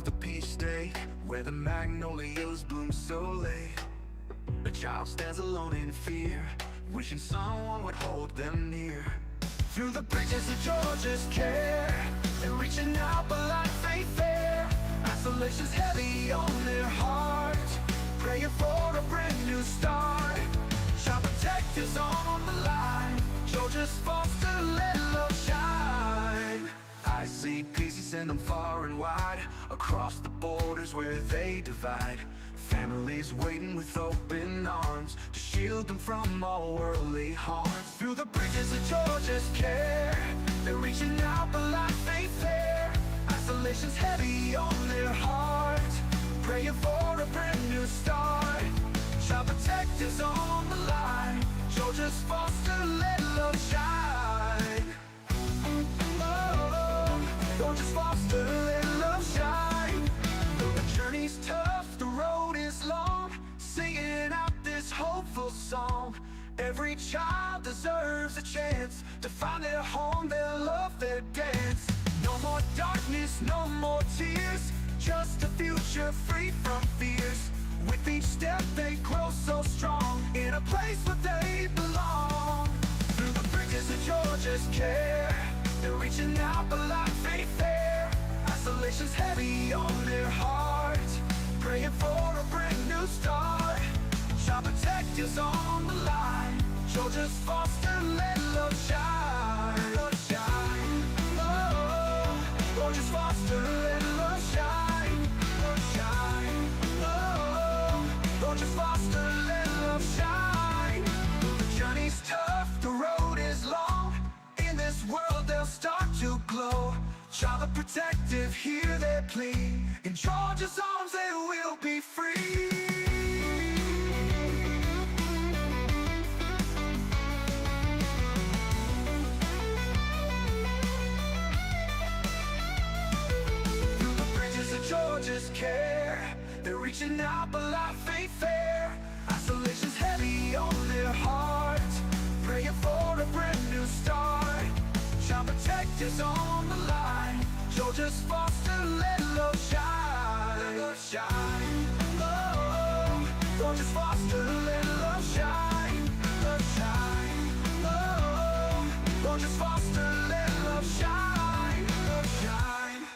of the peach state, where the magnolias bloom so late. A child stands alone in fear, wishing someone would hold them near. Through the bridges of Georgia's care, they're reaching out but life ain't fair. Isolation's heavy on their heart, praying for a brand new start. Child protectors on the line, Georgia's foster, let love shine. I see peace, you send them far and wide, across the borders where they divide. Families waiting with open arms to shield them from all worldly harm. Through the bridges of Georgia's care, they're reaching out but life ain't fair. Isolation's heavy on their heart, praying for a brand new start. Child protectors on the line, Georgia's foster, let love shine. Oh, Georgia's foster, let love shine. Though the journey's tough, the road is long, singing out this hopeful song. Every child deserves a chance to find their home, their love, their dance. No more darkness, no more tears, just a future free from fears. With each step they grow so strong, in a place where they belong. Through the bridges of Georgia's care, they're reaching out but life ain't fair. Isolation's heavy on their heart, praying for a brand new start. Child protectors on the line, Georgia's foster, let love shine. Love shine. Oh, Georgia's foster, let love shine. Love shine. Oh, Georgia's foster, let love shine. The journey's tough, the road is long, in this world they'll start to glow. Child protective, hear their plea, in Georgia's arms they will be free. Through the bridges of Georgia's care, they're reaching out but life ain't fair. Isolation's heavy on their heart, praying for a brand new start. Child protectors on the line, Georgia's foster, let love shine. Let love shine. Oh, Georgia's foster, let love shine. Love shine. Oh, Georgia's foster, let love shine. Love shine.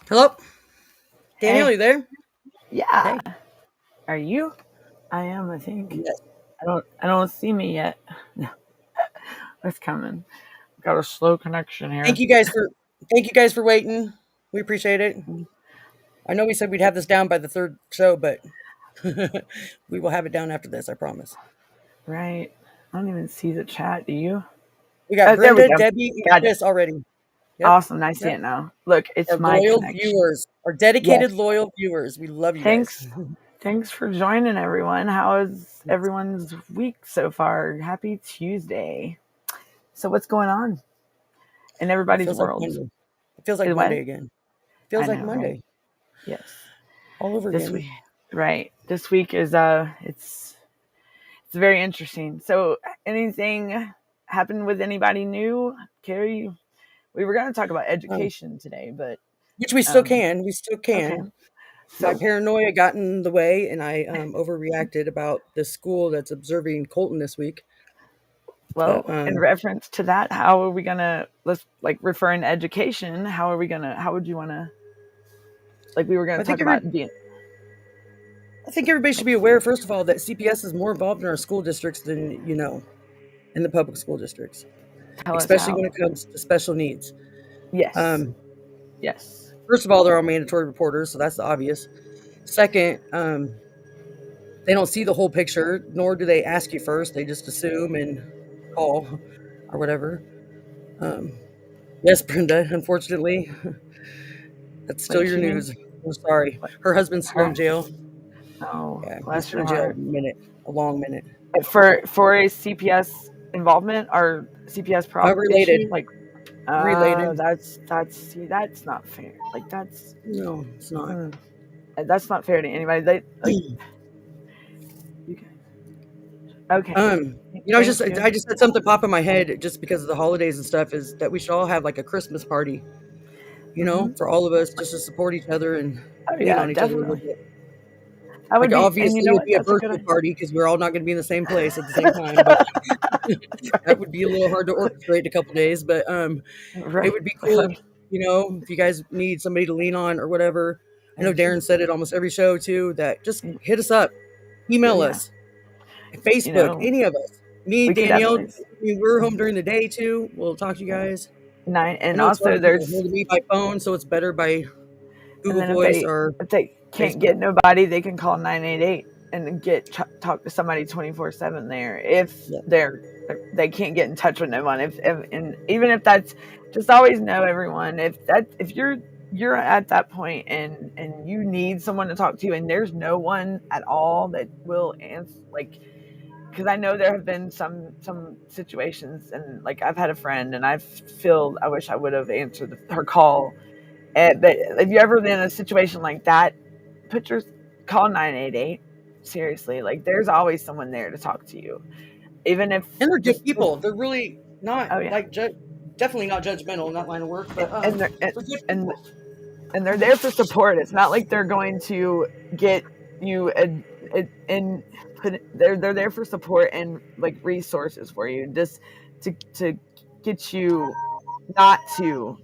Hello? Danielle, Hey. you there? Yeah. Hey. Are you? I am, I think. Yes. I don't see me yet. No. It's coming. Got a slow connection here. Thank you guys for waiting. We appreciate it. I know we said we'd have this down by the third show, but we will have it down after this, I promise. Right. I don't even see the chat. Do you? We got There we Brenda, go. Debbie, and Got it. Chris already. Yep. Awesome. I see it now. Look, it's Our my loyal connection. viewers, our Yes. dedicated loyal viewers. We love you guys. Thanks for joining, everyone. How is everyone's week so far? Happy Tuesday. So what's going on in everybody's world? It feels like Monday again. Feels like Monday. Right? Yes. All over This again. week, right. This week is it's very interesting. So anything happened with anybody new? Carrie, we were going to talk about education today, but which we still can. We still can. Okay. My paranoia got in the way, and I overreacted about the school that's observing Colton this week. Well, in reference to that, how are we gonna referring to education? How would you want to? Like we were going to talk about being. I think everybody should be aware, first of all, that CPS is more involved in our school districts than you know, in the public school districts, especially when it comes to special needs. Yes. Yes. First of all, they're all mandatory reporters, so that's the obvious. Second, they don't see the whole picture, nor do they ask you first. They just assume and call or whatever. Yes, Brenda, unfortunately, that's still your news. I'm sorry. Her husband's still in jail. Oh, yeah, bless he's been in jail a long minute. For a CPS involvement or CPS problem related. issue? related. That's not fair. Like No, it's not. that's not fair to anybody. They like you guys. Okay. Just Thank you. I just had something pop in my head just because of the holidays and stuff is that we should all have like a Christmas party, Mm-hmm. for all of us just to support each other and Oh lean yeah, on each other a little definitely. bit. That would Like be, and you obviously know it'd what? be a That's a good virtual idea. party because we're all not going to be in the same place at the same time, but that Right. would be a little hard to orchestrate in a couple days. But it Right. would be cool, if you guys need somebody to lean on or whatever. I know Thank you. Darren said it almost every show too. That just hit us up, Oh email yeah. us, You Facebook, know, any of us. Me, we could Danielle, definitely we're home during the day too. We'll talk to you guys. nine. I And know it's hard also to get a there's, hold of me by phone, so it's better by and Google then Voice or if they can't Facebook. get nobody, they can call 988 and talk to somebody 24/7 there. If Yeah. they can't get in touch with no one, if and even if that's, just always know, everyone, if you're at that point and you need someone to talk to and there's no one at all that will answer, like, because I know there have been some situations, and like I've had a friend and I wish I would have answered her call. But if you're ever in a situation like that, call 988. Seriously, like there's always someone there to talk to you, even if And they're good just people. They're really not oh yeah, like definitely not judgmental in that line of work, but and they're good and people. and they're there for support. It's not like they're going to get you and they're there for support and like resources for you, just to get you not to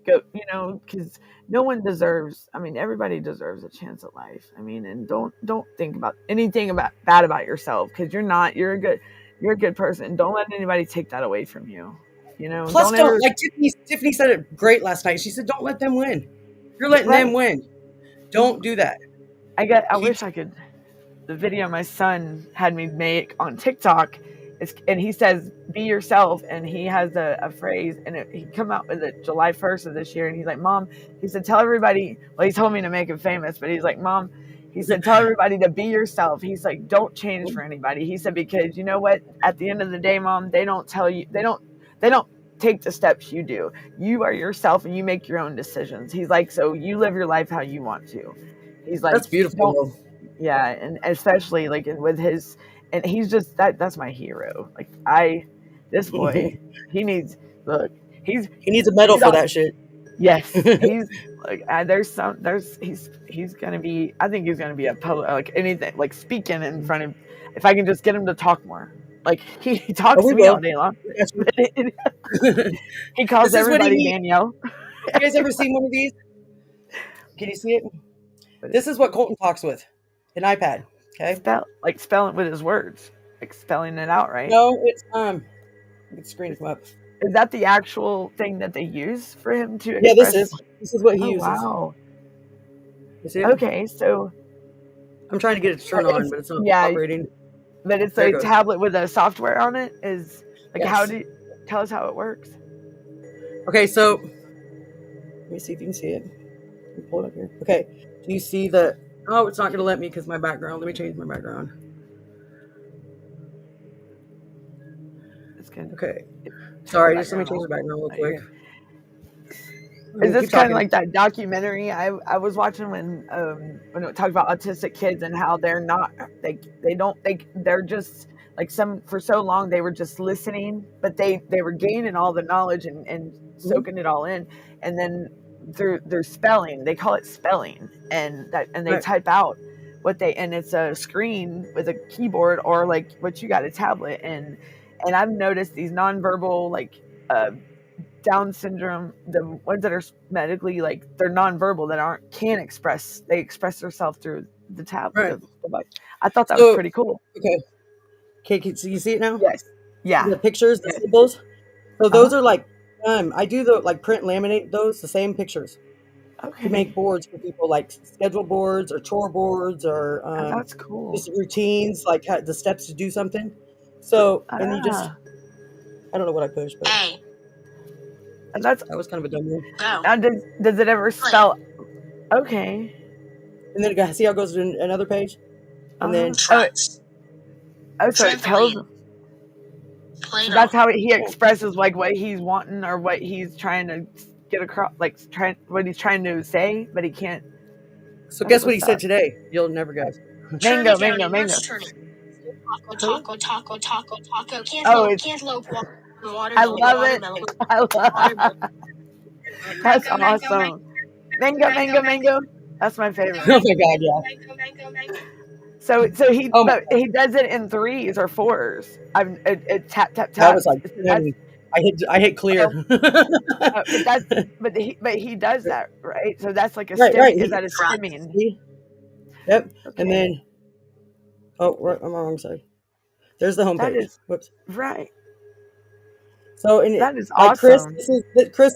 go, because no one deserves, I mean, everybody deserves a chance at life. I mean, and don't think about anything about bad about yourself, because you're a good person. Don't let anybody take that away from you. Plus, Don't don't ever. like Tiffany said it great last night. She said, "Don't let them win. You're letting them Right. win. Don't do that." I Keep wish I could. The video my son had me make on TikTok and he says, "Be yourself," and he has a phrase, and he come out with it July 1st of this year, and he's like, "Mom," he said, "tell everybody." Well, he told me to make it famous, but he's like, "Mom," he said, "tell everybody to be yourself." He's like, "Don't change for anybody." He said, "Because you know what? At the end of the day, Mom, they don't tell you, they don't take the steps you do. You are yourself and you make your own decisions." He's like, "So you live your life how you want to." He's like, That's beautiful, "Don't." though. Yeah, and especially like with his, and he's just that's my hero. Like this boy, he needs, look, He needs a medal he's for on. that shit. Yes, he's like, he's gonna be, I think he's gonna be a public, like anything, like speaking in front of, if I can just get him to talk more. Like he Oh, talks we to me all will. day long. We got you. He calls This is what he everybody needs. Danielle. Have you guys ever seen one of these? Can you see it? But This is what Colton talks with an iPad. Okay. spelling with his words, like spelling it out, right? No, it's get the screen to come up. Is that the actual thing that they use for him to Yeah, express? this is what he Oh uses. wow. You see it? Okay, so I'm trying to get it to turn on, it's, but it's not yeah, operating. but it's There it a goes. tablet with a software on it. Is like, how Yes. do you tell us how it works? Okay, so let me see if you can see it. Let me pull it up here. Okay. Do you see the? Oh, it's not going to let me because my background. Let me change my background. It's good. Okay. Sorry, just let me change the background real quick. Is this Keep kind of talking. like that documentary I was watching when it talked about autistic kids and how they're not, they're just like, some, for so long they were just listening, but they were gaining all the knowledge and soaking it all in, and then through their spelling, they call it spelling, and they Right. type out what they, and it's a screen with a keyboard, or like what you got, a tablet, and I've noticed these nonverbal, like Down syndrome, the ones that are medically, like, they're nonverbal, that can't express, they express themselves through the Right. device. I thought that was So, pretty cool. okay, so you see it now? Yes. Yeah. The pictures, the Yes. symbols. So those Uh-huh. are like, I do the like print laminate those, the same pictures to make Okay. boards for people, like schedule boards or chore boards or Oh, that's cool. just routines, like the steps to do something. So, and you just, Ah, I don't know what I pushed, but that's, that was kind of a dumb one. now does it ever spell? Okay. And then see how it goes to another page? And then, Oh, so it tells. So that's how he expresses like what he's wanting or what he's trying to get across, like what he's trying to say, but he can't. So guess what he said today? You'll never guess. Mango. Taco, taco, taco, taco. Cantaloupe, I love it. That's awesome. Mango. That's my favorite. Oh my god, yeah. So he does it in 3s or 4s. It tap tap tap. That was like I hit clear. But he does that, right? So that's like a right. Is that a stimming? Yep. Okay. And then I'm on the wrong side. There's the homepage. Whoops. Right. So that is awesome. Chris,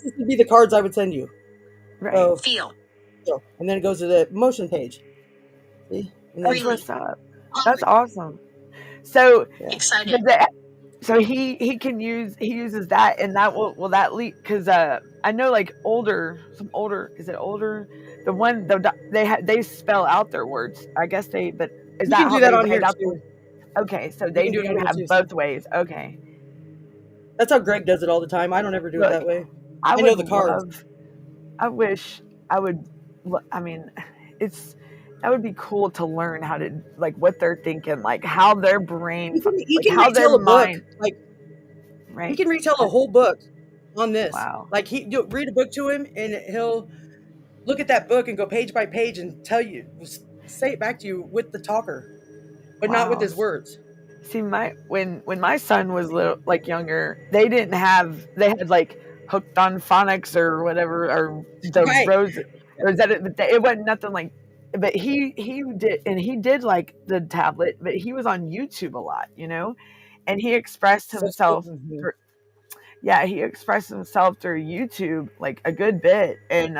this would be the cards I would send you. Right. So, feel. And then it goes to the emotion page. See? That's what's up. That's awesome. So excited. So he uses that, and that will that lead, because I know like is it older? The one they spell out their words. I guess but is you that can how do that they on here out too? Okay, so they do have both ways. Okay, that's how Greg does it all the time. I don't ever do it that way. I know the cards. I wish I would. I mean, that would be cool to learn how to, like, what they're thinking, like how their brain, you can retell a book, like, right? You can retell a whole book on this. Wow. Like you'll read a book to him, and he'll look at that book and go page by page and say it back to you with the talker, but not with his words. See, when my son was younger, they had like Hooked on Phonics or whatever, or the Rose, or is that it wasn't nothing like. But he did like the tablet, but he was on YouTube a lot, and he expressed himself. He expressed himself through YouTube like a good bit, and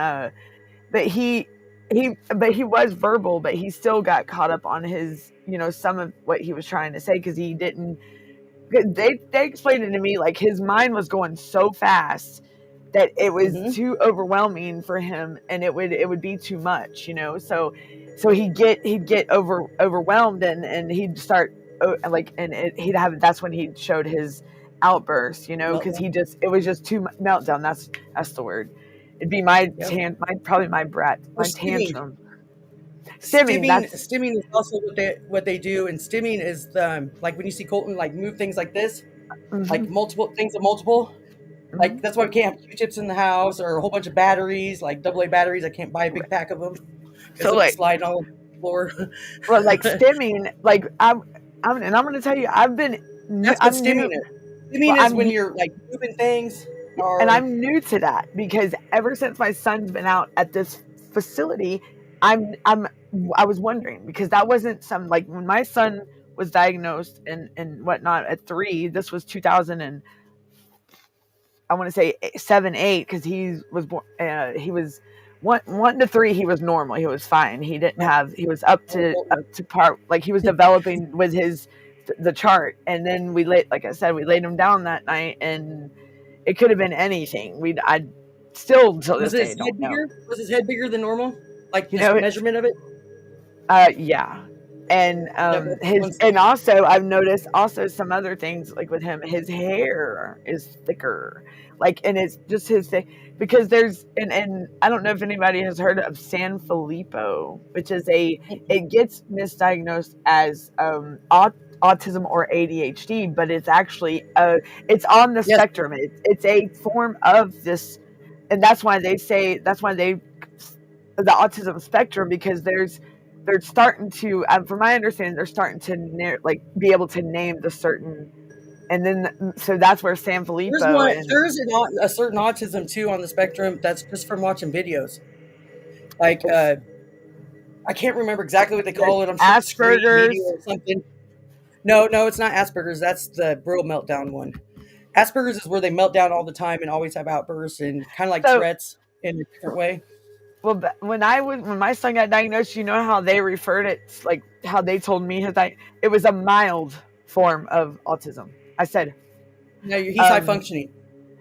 but he was verbal, but he still got caught up on his, some of what he was trying to say, because he didn't. They explained it to me like his mind was going so fast that it was too overwhelming for him, and it would be too much, so he'd get overwhelmed, and he'd start that's when he showed his outburst, because it was just too meltdown. That's the word. It'd be my tantrum. Stimming is also what they do, and stimming is like when you see Colton like move things like this, like multiple things of multiple. Like that's why we can't have Q-tips in the house, or a whole bunch of batteries, like AA batteries. I can't buy a big pack of them. So like sliding all over the floor. Well, like stimming, like I'm going to tell you, That's what stimming is. Stimming is when you're like moving things. And I'm new to that, because ever since my son's been out at this facility, I was wondering, because that wasn't like when my son was diagnosed and whatnot at 3. This was 2000 and I want to say 7, 8, because he was born. He was 1 to 3. He was normal. He was fine. He didn't have. He was up to par. Like he was developing with the chart. And then like I said, we laid him down that night, and it could have been anything. I still till this day don't know. Was his head bigger than normal? Like the measurement of it? Yeah. And and also I've noticed also some other things, like with him, his hair is thicker, like, and it's just his thing, because there's and I don't know if anybody has heard of Sanfilippo, which is it gets misdiagnosed as autism or ADHD, but it's actually it's on the spectrum. It's a form of this, and that's why they the autism spectrum, because they're starting to, from my understanding, they're starting to be able to name the certain, and then so that's where Sanfilippo. There's a certain autism too on the spectrum that's just from watching videos. Like I can't remember exactly what they call it. I'm sure Asperger's or something. No, it's not Asperger's. That's the Brill meltdown one. Asperger's is where they melt down all the time and always have outbursts, and kind of like Tourette's in a different way. Well, when my son got diagnosed, you know how they referred it, like how they told me it was a mild form of autism. I said, no, he's high functioning.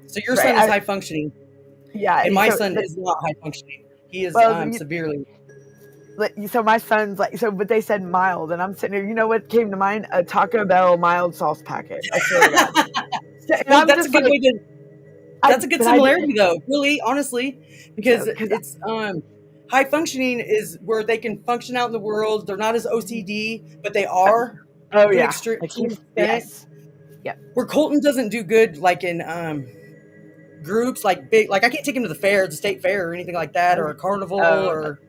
So your son is high functioning. Yeah, and my son is not high functioning. He is severely. so my son's like, so, but they said mild, and I'm sitting here. You know what came to mind? A Taco Bell mild sauce packet. I swear to God. And Well, I'm that's a just good like, way to. That's a good but I similarity, didn't. though. Really, honestly, So, because because it's high functioning is where they can function out in the world. They're not as OCD, but they are oh to an yeah, extreme like to an he's extent. yes, yeah, Where Colton doesn't do good, like in groups, like big, like I can't take him to the fair, the state fair, or anything like that, or oh, a carnival, oh, or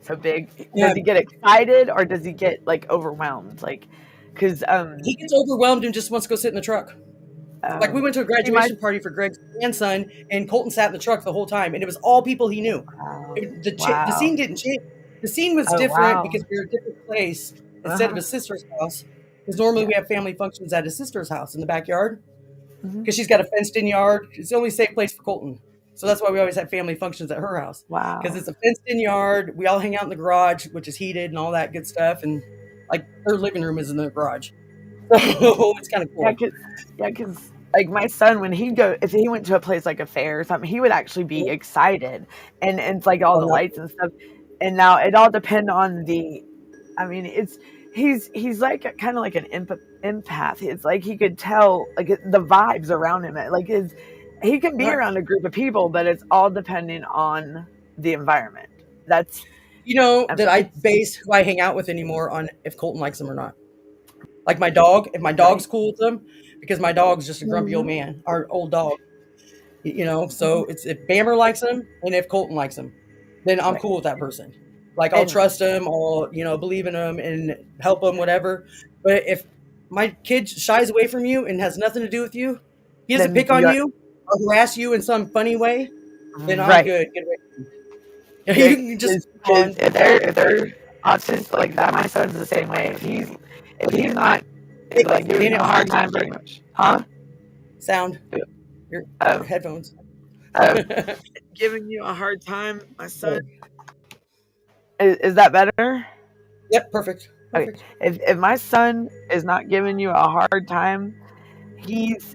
so big. Does yeah. he get excited or does he get like overwhelmed? Like, because He gets overwhelmed and just wants to go sit in the truck. Like we went to a see my graduation party for Greg's grandson, and Colton sat in the truck the whole time, and it was all people he knew. The wow, scene didn't change. The scene was oh different wow, because we were at a different place instead of uh-huh, his sister's house. Because normally yeah, we have family functions at his sister's house in the backyard. hmm, Because she's got a fenced-in yard. It's the only safe place for Colton. So that's why we always have family functions at her house. Because wow. it's a fenced-in yard. We all hang out in the garage, which is heated and all that good stuff. And like her living room is in the garage. So it's kind of Yeah, cool. cause like my son, when he'd go, if he went to a place like a fair or something, he would actually be excited, and it's like all Oh, the no. lights and stuff. And now it all depend on the, I mean, it's he's like kind of like an empath. It's like he could tell like the vibes around him. Like he can be Right. around a group of people, but it's all depending on the environment. That's You know I that mean, I it's base who I hang out with anymore on if Colton likes him or not. Like my dog, if my dog's right. cool with him, because my dog's just a grumpy old Hmm. man, our old dog. You know, Hmm. so it's if Bammer likes him and if Colton likes him, then I'm Right. cool with that person. Like I'll And trust him, I'll believe in him and help him, whatever. But if my kid shies away from you and has nothing to do with you, he doesn't then pick on you're you or harass you in some funny way, then I'm right. good. Get away from me. You can just Because move on. if they're autistic like that, my son's the same way. If he's not like giving you Danielle, a hard time very much, huh? sound your Oh, headphones. oh, Yep, giving you a hard time, my son. Is that better? perfect, Okay. perfect. If my son is not giving you a hard time,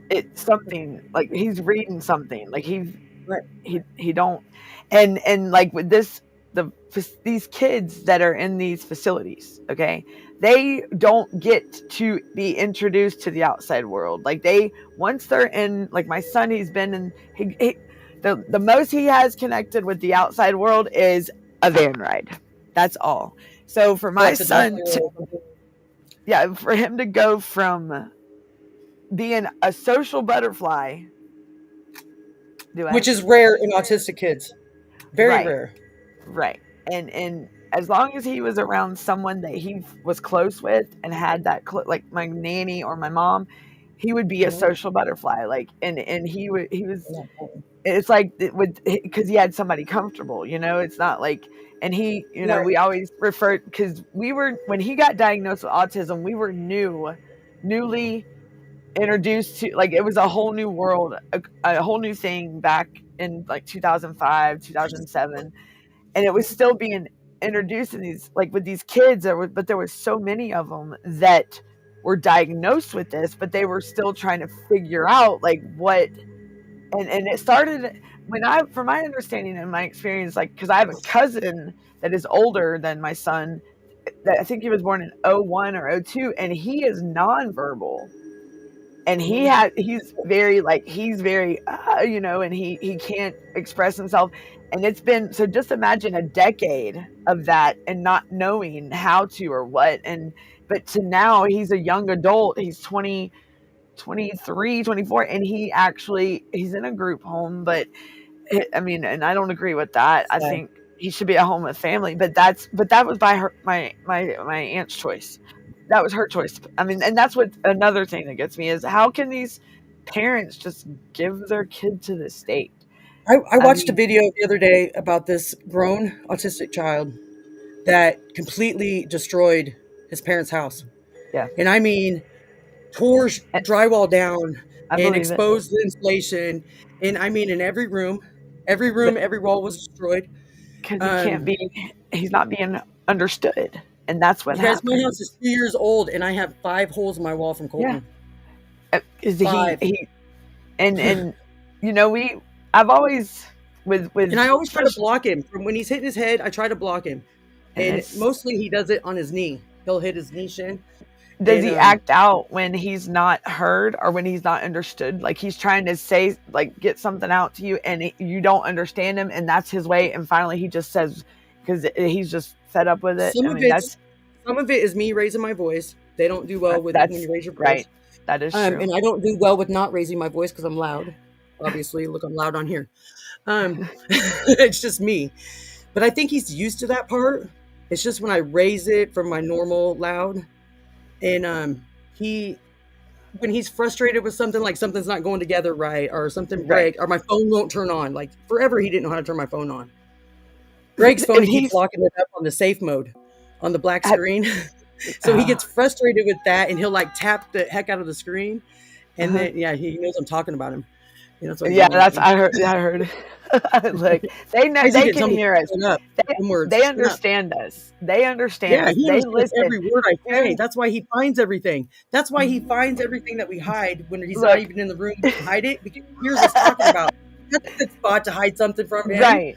it's something like he's reading something. Like Right, he don't, and like with these kids that are in these facilities, okay, they don't get to be introduced to the outside world. Like they once they're in, like my son, he's been in the most he has connected with the outside world is a van ride. That's all. So for my correct. The Dr. son to, yeah, for him to go from being a social butterfly, do Which I? is rare in autistic kids. Very Right. rare. Right. And as long as he was around someone that he was close with and had that like my nanny or my mom, he would be a Mhm. social butterfly. Like and he was it's like it would because he had somebody comfortable. It's not like and he Right. we always referred because we were when he got diagnosed with autism we were newly introduced to, like, it was a whole new world, a whole new thing back in like 2005 2007, and it was still being introduced in these, like, with these kids but there was so many of them that were diagnosed with this, but they were still trying to figure out like what, and it started when I from my understanding and my experience, like, because I have a cousin that is older than my son, that I think he was born in '01 or '02, and he is nonverbal, and Mhm. he's very and he can't express himself, and it's been, so just imagine a decade of that and not knowing how to or what, and but to now he's a young adult, he's 20, 23, 24, and he's in a group home, but I mean, and I don't agree with that. I Sad. think he should be at home with family, but that was by her, my aunt's choice. That was her choice. I mean, and that's what another thing that gets me is how can these parents just give their kid to the state? I I watched a mean, video the other day about this grown autistic child that completely destroyed his parents' house. yeah, And I mean, tore and drywall down I and believe it exposed the insulation. And I mean, in every room, every wall was destroyed. because Um, he's not being understood, and that's what you guys, my happens. house is 2 years old, and I have 5 holes in my wall from Yeah, Colton. because Five. he and we I've always with And I always try to especially block him from when he's hitting his head. I try to block him. And mostly he does it on his knee. He'll hit his knee shin. Does he act out when he's not heard or when he's not understood? Like he's trying to say, like, get something out to you and you don't understand him, and that's his way. And finally he just says, because he's just fed up with it. Some of it is me raising my voice. They don't do well with it when you raise your voice. Right. That is true. And I don't do well with not raising my voice because I'm loud. Obviously, look, I'm loud on here. It's just me. But I think he's used to that part. It's just when I raise it from my normal loud. And when he's frustrated with something, like something's not going together right, or something break, or my phone won't turn on. Like forever, he didn't know how to turn my phone on. Greg's phone, he keeps locking it up on the safe mode, on the black screen. So he gets frustrated with that, and he'll like tap the heck out of the screen, and then he knows I'm talking about him. You know, so I heard. Like they can hear us. They understand us. They understand. Yeah, he understands listen. Every word I say. That's why he finds everything. That's why he finds everything that we hide when he's not even in the room to hide it, because he hears us talking about. That's a good spot to hide something from him. Right.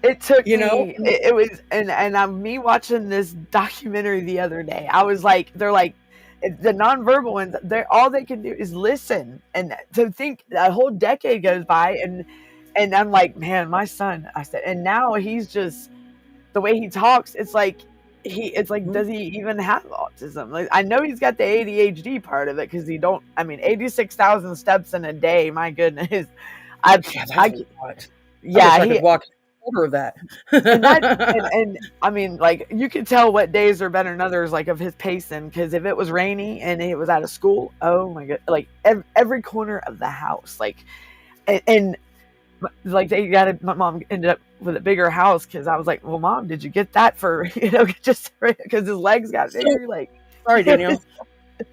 It took me. It was, and me watching this documentary the other day. I was like, they're like, the nonverbal ones. All they can do is listen, and to think a whole decade goes by, and I'm like, man, my son. I said, and now he's just the way he talks. It's like does he even have autism? Like, I know he's got the ADHD part of it because 86,000 steps in a day. My goodness, I could walk over of that. and I mean, like, you could tell what days are better than others, like, of his pacing, because if it was rainy and it was out of school, oh my god, like every corner of the house, like, and like my mom ended up with a bigger house because I was like, well, Mom, did you get that for just because his legs got bigger? Like, sorry, Danielle.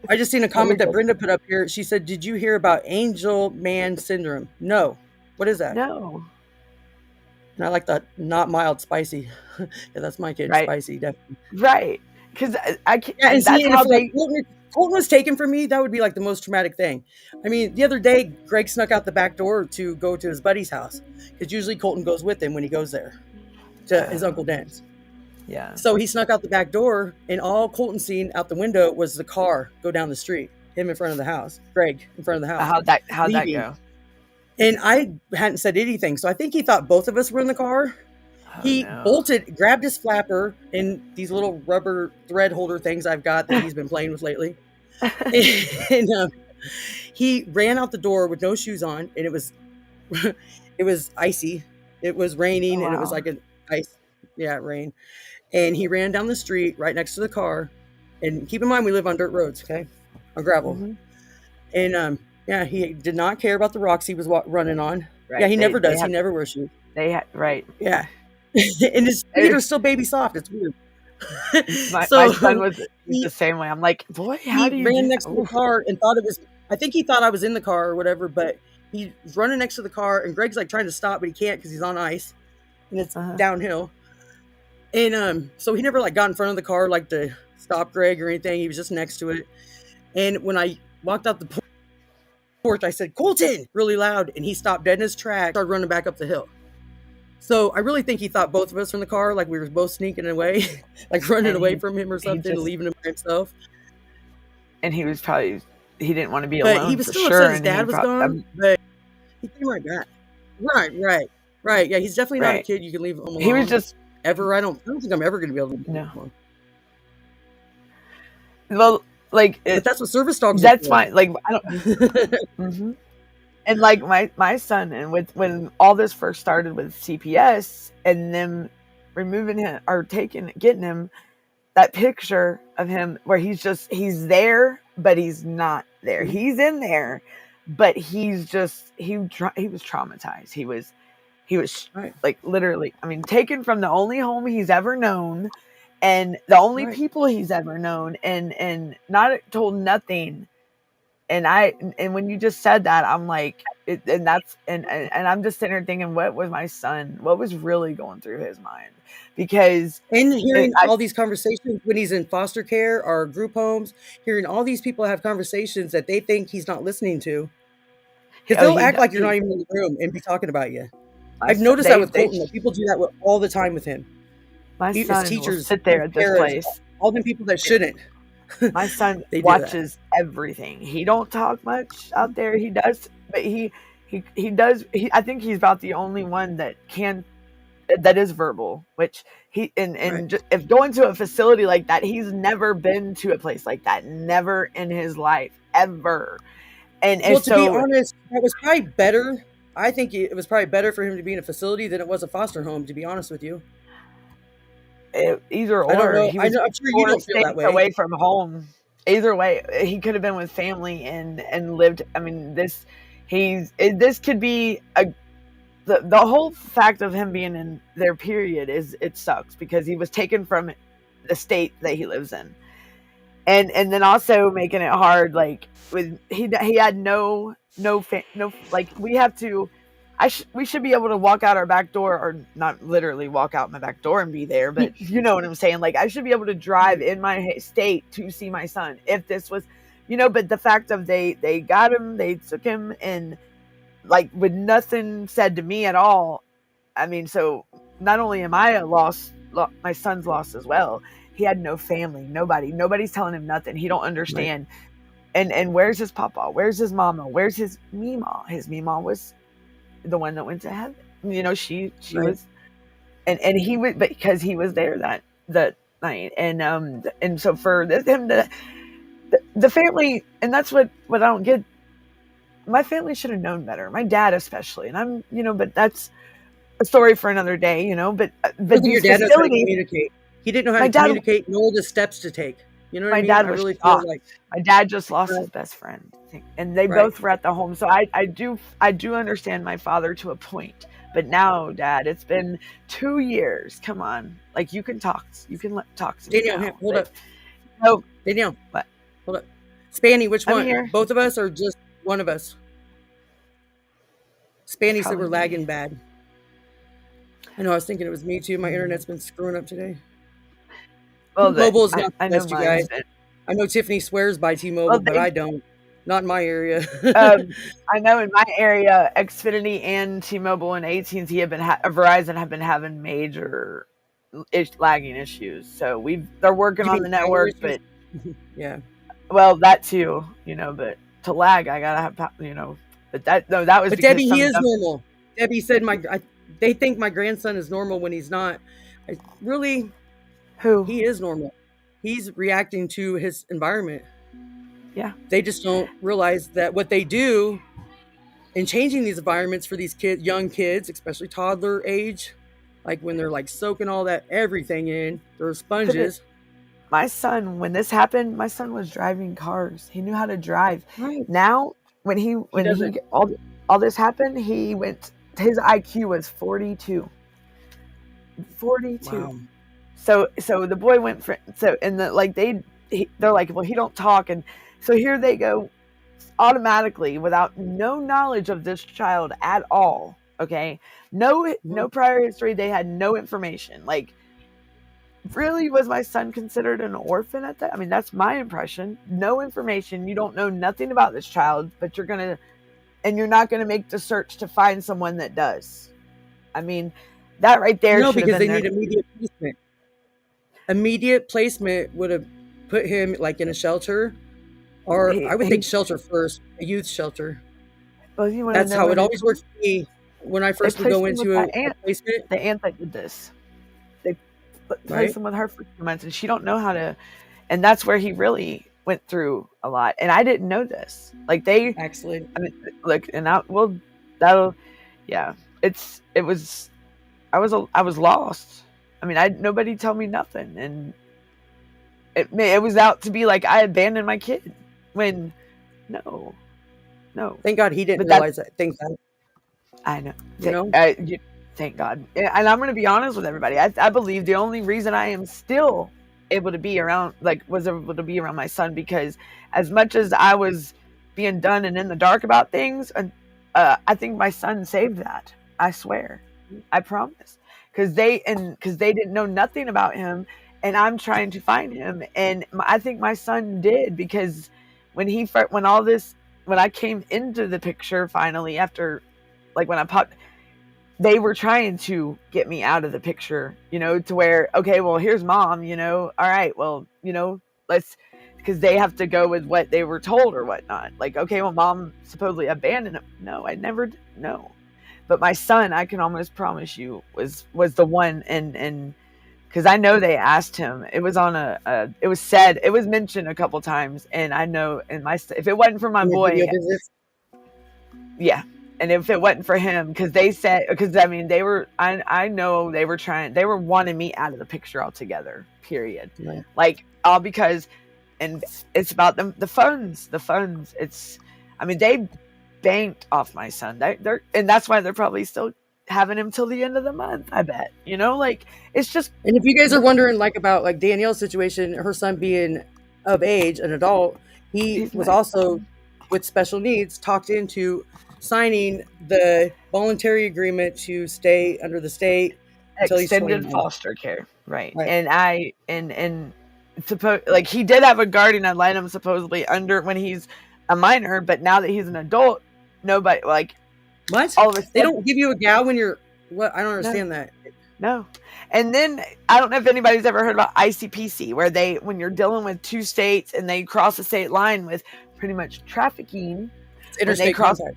I just seen a comment that Brenda put up here. She said, did you hear about angel man syndrome? No. What is that? No. And I like that, not mild, spicy. Yeah, that's my kid, spicy, definitely. Right. Because I can't. Yeah, and that's how Colton was taken from me. That would be like the most traumatic thing. I mean, the other day, Greg snuck out the back door to go to his buddy's house, because usually Colton goes with him when he goes there to his Uncle Dan's. Yeah. So he snuck out the back door, and all Colton seen out the window was the car go down the street. Him in front of the house. Greg in front of the house. How'd that go? And I hadn't said anything, so I think he thought both of us were in the car. He bolted, grabbed his flapper and these little rubber thread holder things I've got that he's been playing with lately. And he ran out the door with no shoes on, and it was icy. It was raining, and it was like an ice, rain. And he ran down the street right next to the car. And keep in mind, we live on dirt roads, okay, on gravel. Mm-hmm. And he did not care about the rocks he was running on. Right. Yeah, he never does. He never wears shoes. Right. Yeah. And his feet are still baby soft. It's weird. My son was the same way. I'm like, boy, how do you? He ran next to the car and thought it was. I think he thought I was in the car or whatever. But he's running next to the car, and Greg's like trying to stop, but he can't because he's on ice, and it's downhill. And so he never like got in front of the car like to stop Greg or anything. He was just next to it. And when I walked out the porch, I said, "Colton," really loud, and he stopped dead in his tracks, started running back up the hill. So I really think he thought both of us were in the car, like we were both sneaking away, like running away from him or something, leaving him by himself. And he was probably, he didn't want to be alone. But he was still upset his dad was gone, but he came right back. Right. Yeah, he's definitely not a kid you can leave home alone. He was just ever. I don't think I'm ever going to be able to. No. Well, like, but that's what service dogs. That's fine. Like, I don't. Mm-hmm. And like my son, and when all this first started with CPS and them removing him or getting him, that picture of him where he's there, but he's not there. He's in there, but he was traumatized. He was like literally, I mean, taken from the only home he's ever known and the only people he's ever known, and not told nothing. And when you just said that, I'm like, and I'm just sitting there thinking, what was my son? What was really going through his mind? Because hearing all these conversations when he's in foster care or group homes, hearing all these people have conversations that they think he's not listening to, because they'll act like you're not even in the room and be talking about you. I've noticed that with Colton. That people do that all the time with him. My His son will teachers, sit there his at this parents, place. all them people that shouldn't. My son They do that. watches everything. He don't talk much out there. He does, but he does. I think he's about the only one that is verbal. Which he Right. just, if going to a facility like that, he's never been to a place like that. Never in his life, ever. And Well, to be so honest, that was probably better. I think it was probably better for him to be in a facility than it was a foster home, to be honest with you. either I don't or, know. he I was know. I'm sure you 4 don't feel that states way. away from home. Either way, he could have been with family and lived. I mean, this could be the whole fact of him being in their period is, it sucks because he was taken from the state that he lives in, and then also making it hard, like with he had no like we have to. We should be able to walk out our back door, or not literally walk out my back door and be there, but you know what I'm saying? Like, I should be able to drive in my state to see my son if this was, but the fact of they got him, they took him, and like with nothing said to me at all. I mean, so not only am I my son's lost as well. He had no family, nobody's telling him nothing. He don't understand. Right. And where's his papa? Where's his mama? Where's his mima? His mima was the one that went to heaven. She Right. was, and he was, because he was there that night. And so for him to, the family, and that's what I don't get. My family should have known better. My dad especially. And I'm, but that's a story for another day, but Your dad knows how to communicate. He didn't know how to communicate nor the steps to take. You know what I mean? Dad I was really shocked. feel like my dad just lost his best friend, and they both were at the home. So I do understand my father to a point, but now, Dad, it's been 2 years. Come on, like you can talk to Danielle. me now, Hold up. No, Danielle. What? Hold up. Spanny, which one? Here. Both of us or just one of us? Spanny said we're lagging bad. I know. I was thinking it was me too. My internet's been screwing up today. Well, T-Mobile is not the best, you guys. I know Tiffany swears by T-Mobile, but I don't. Not in my area. I know in my area, Xfinity and T-Mobile and AT&T Verizon have been having major lagging issues. So they're working on the network, but yeah. Well, that too, but to lag, I gotta have, but that was. But Debbie, he is normal. Debbie said they think my grandson is normal when he's not. Really. Who? He is normal. He's reacting to his environment. Yeah. They just don't realize that what they do in changing these environments for these young kids, especially toddler age, like when they're like soaking all that everything in, they're sponges. My son, when this happened, my son was driving cars. He knew how to drive. Right. Now, when all this happened, his IQ was 42. 42. Wow. So the boy went for they're like, well, he don't talk, and so here they go automatically without no knowledge of this child at all. Okay, no prior history. They had no information. Like, really, was my son considered an orphan at that? I mean, that's my impression. No information. You don't know nothing about this child, but you're not gonna make the search to find someone that does. I mean, that right there. No, because they need immediate placement. Immediate placement would have put him like in a shelter, or I would think shelter first, a youth shelter. Well, that's how it always works for me when I first would go into a placement. The aunt that did this, they placed him with her for 2 months, and she don't know how to, and that's where he really went through a lot. And I didn't know this. Like they actually, I mean, look, and that'll, yeah. I was lost. I mean, nobody tell me nothing, and it was out to be like I abandoned my kid. When, no. Thank God he didn't realize that. Thank God. I know. Thank God. And I'm going to be honest with everybody. I believe the only reason I am still able to be around, was able to be around my son, because as much as I was being done and in the dark about things, and I think my son saved that. I swear. I promise. Because they didn't know nothing about him, and I'm trying to find him, and I think my son did, because when I came into the picture finally, after when I popped, they were trying to get me out of the picture, to where, okay, well, here's mom, all right, well, let's, because they have to go with what they were told or whatnot. Like, okay, well, mom supposedly abandoned him. No, I never, no. But my son, I can almost promise you, was the one, and because I know they asked him. It was on it was said, it was mentioned a couple times, and I know, if it wasn't for my boy, yeah. And if it wasn't for him, because I mean, I know they were wanting me out of the picture altogether, period. Right. Like, all because, and it's about the funds, I mean, they banked off my son. And that's why they're probably still having him till the end of the month, I bet, like, it's just. And if you guys are wondering, like, about like Danielle's situation, her son being of age, an adult, he was also with special needs, talked into signing the voluntary agreement to stay under the state until he's 21. Extended foster care, right? And suppose, like, he did have a guardian ad litem supposedly under when he's a minor, but now that he's an adult, nobody, like, what? All of a sudden, they don't give you a gal when you're what? I don't understand that. No. And then I don't know if anybody's ever heard about ICPC, where when you're dealing with two states and they cross the state line with pretty much trafficking, it's interstate contact.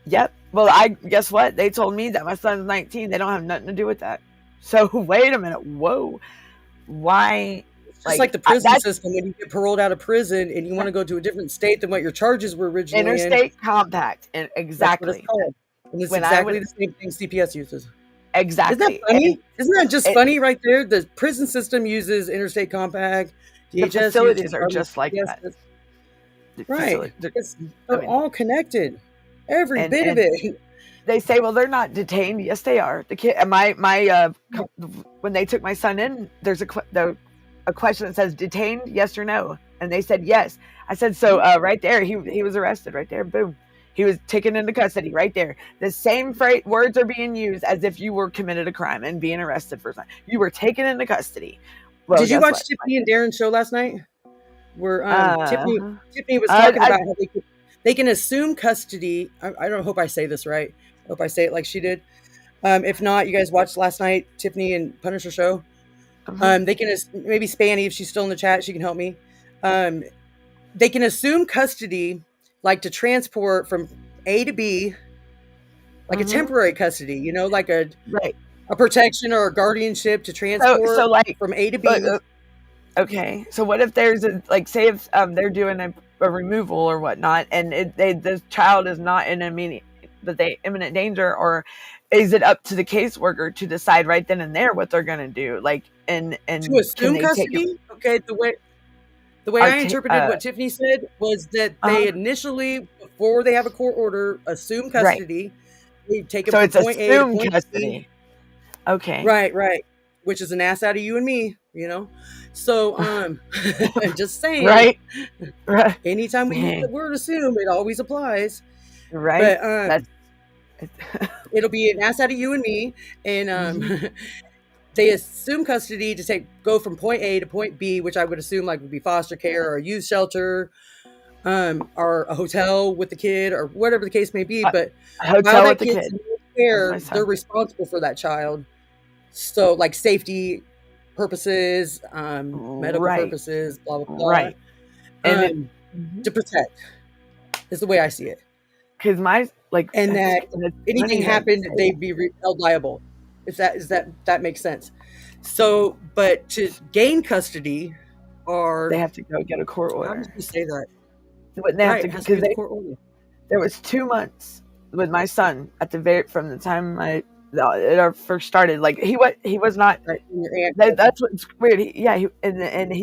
Yep. Well, guess what? They told me that my son's 19. They don't have nothing to do with that. So wait a minute. Whoa. Why? It's just like the prison system, when you get paroled out of prison and you want to go to a different state than what your charges were originally. Interstate compact. And exactly. And it's exactly the same thing CPS uses. Exactly. Isn't that funny? Isn't that just funny right there? The prison system uses interstate compact. The facilities are just like that. Right. They're all connected. Every bit of it. They say, well, they're not detained. Yes, they are. The kid, when they took my son in, there's a question that says detained, yes or no, and they said yes. I said, so right there, he was arrested right there. Boom, he was taken into custody right there. The same words are being used as if you were committed a crime and being arrested for something. You were taken into custody. Well, did you watch Tiffany and Darren's show last night? Where Tiffany was talking about how they can assume custody. I don't hope I say this right. I hope I say it like she did. If not, you guys watched last night, Tiffany and Punisher show. They can maybe Spanny, if she's still in the chat, she can help me. They can assume custody, like to transport from A to B, like a temporary custody, like a protection or a guardianship to transport so like from A to B. Okay, so what if there's say if they're doing a removal or whatnot, and the child is not in imminent danger, or is it up to the caseworker to decide right then and there what they're going to do? Like, and to assume custody? Okay, the way I interpreted what Tiffany said was that they initially, before they have a court order, assume custody. They take it from point A to point custody. B. Okay. Right. Which is an ass out of you and me, So, just saying. Right. Anytime we use the word assume, it always applies. Right. But it'll be an ass out of you and me, and they assume custody to go from point A to point B, which I would assume would be foster care or a youth shelter, or a hotel with the kid, or whatever the case may be. But a hotel with the kid, care, they're responsible for that child. So, like, safety purposes, medical purposes, blah blah blah. Right. And to protect is the way I see it. Because and that anything happened, they'd be held liable. If that makes sense. So, but to gain custody, they have to go get a court order. How did you say that? They have to, because there was 2 months with my son from the time it first started. Like, he was not. That's what's weird.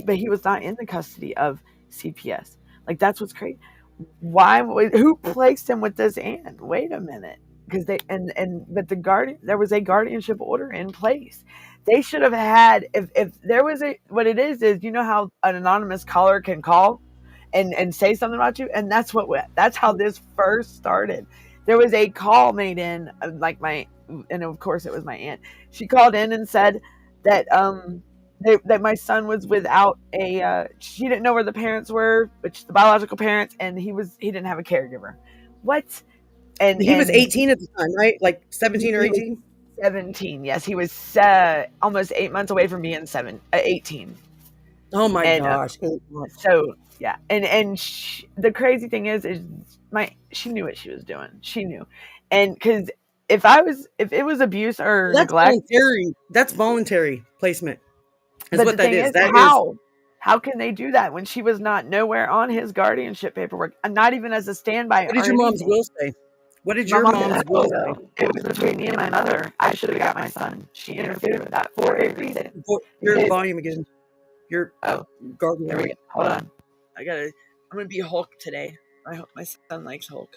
But he was not in the custody of CPS. Like, that's what's crazy. Who placed him with this aunt? Wait a minute, because but the guardian, there was a guardianship order in place. They should have had, if there was what it is how an anonymous caller can call and say something about you, and that's how this first started. There was a call made in, and of course it was my aunt. She called in and said that that my son was without she didn't know where the parents were, which the biological parents, and he didn't have a caregiver. What? And he was 18 at the time, right? Like 17 or 18? 17. Yes, he was almost 8 months away from being 18. Oh my And gosh. 8 months. so yeah, and the crazy thing is she knew what she was doing. She knew, and because if it was abuse or That's neglect, voluntary. That's voluntary placement. Is but what the that thing is. is, That is. how can they do that when she was not nowhere on his guardianship paperwork, and not even as a standby What did or your mom's anything? will say? What did My your mom didn't mom's know will say? though. It was between me and my mother. I should have got my son. She interfered with that for a reason. Your Because, volume again. Your oh, gargle. here we go. Hold on. I'm gonna be Hulk today. I hope my son likes Hulk.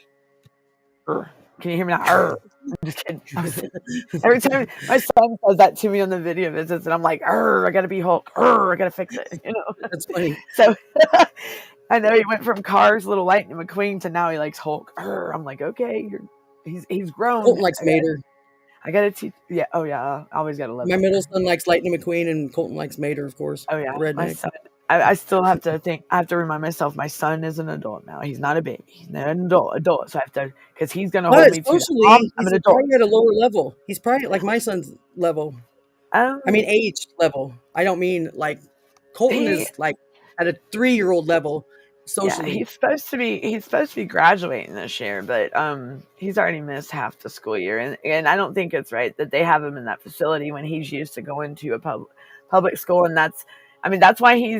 Can you hear me now? I'm just kidding. Every time my son says that to me on the video visits, and I'm like, I gotta be Hulk. I gotta fix it. That's funny. So I know he went from Cars, Little Lightning McQueen to now he likes Hulk. I'm like, okay, he's grown. Colton likes Mater. I gotta teach. Yeah. Oh yeah. I always gotta love My it. middle son likes Lightning McQueen, and Colton likes Mater, of course. Oh yeah. Redneck. My son. I still have to think. I have to remind myself. My son is an adult now. He's not a baby. He's an adult. So I have to, because he's gonna hold But me to that. socially, Mom, I'm he's an adult. probably at a lower level. He's probably like my son's level. I mean, age level. I don't mean like Colton is like at a 3-year-old level socially. Yeah, he's supposed to be graduating this year, but he's already missed half the school year, and I don't think it's right that they have him in that facility when he's used to going to a public school, and that's why he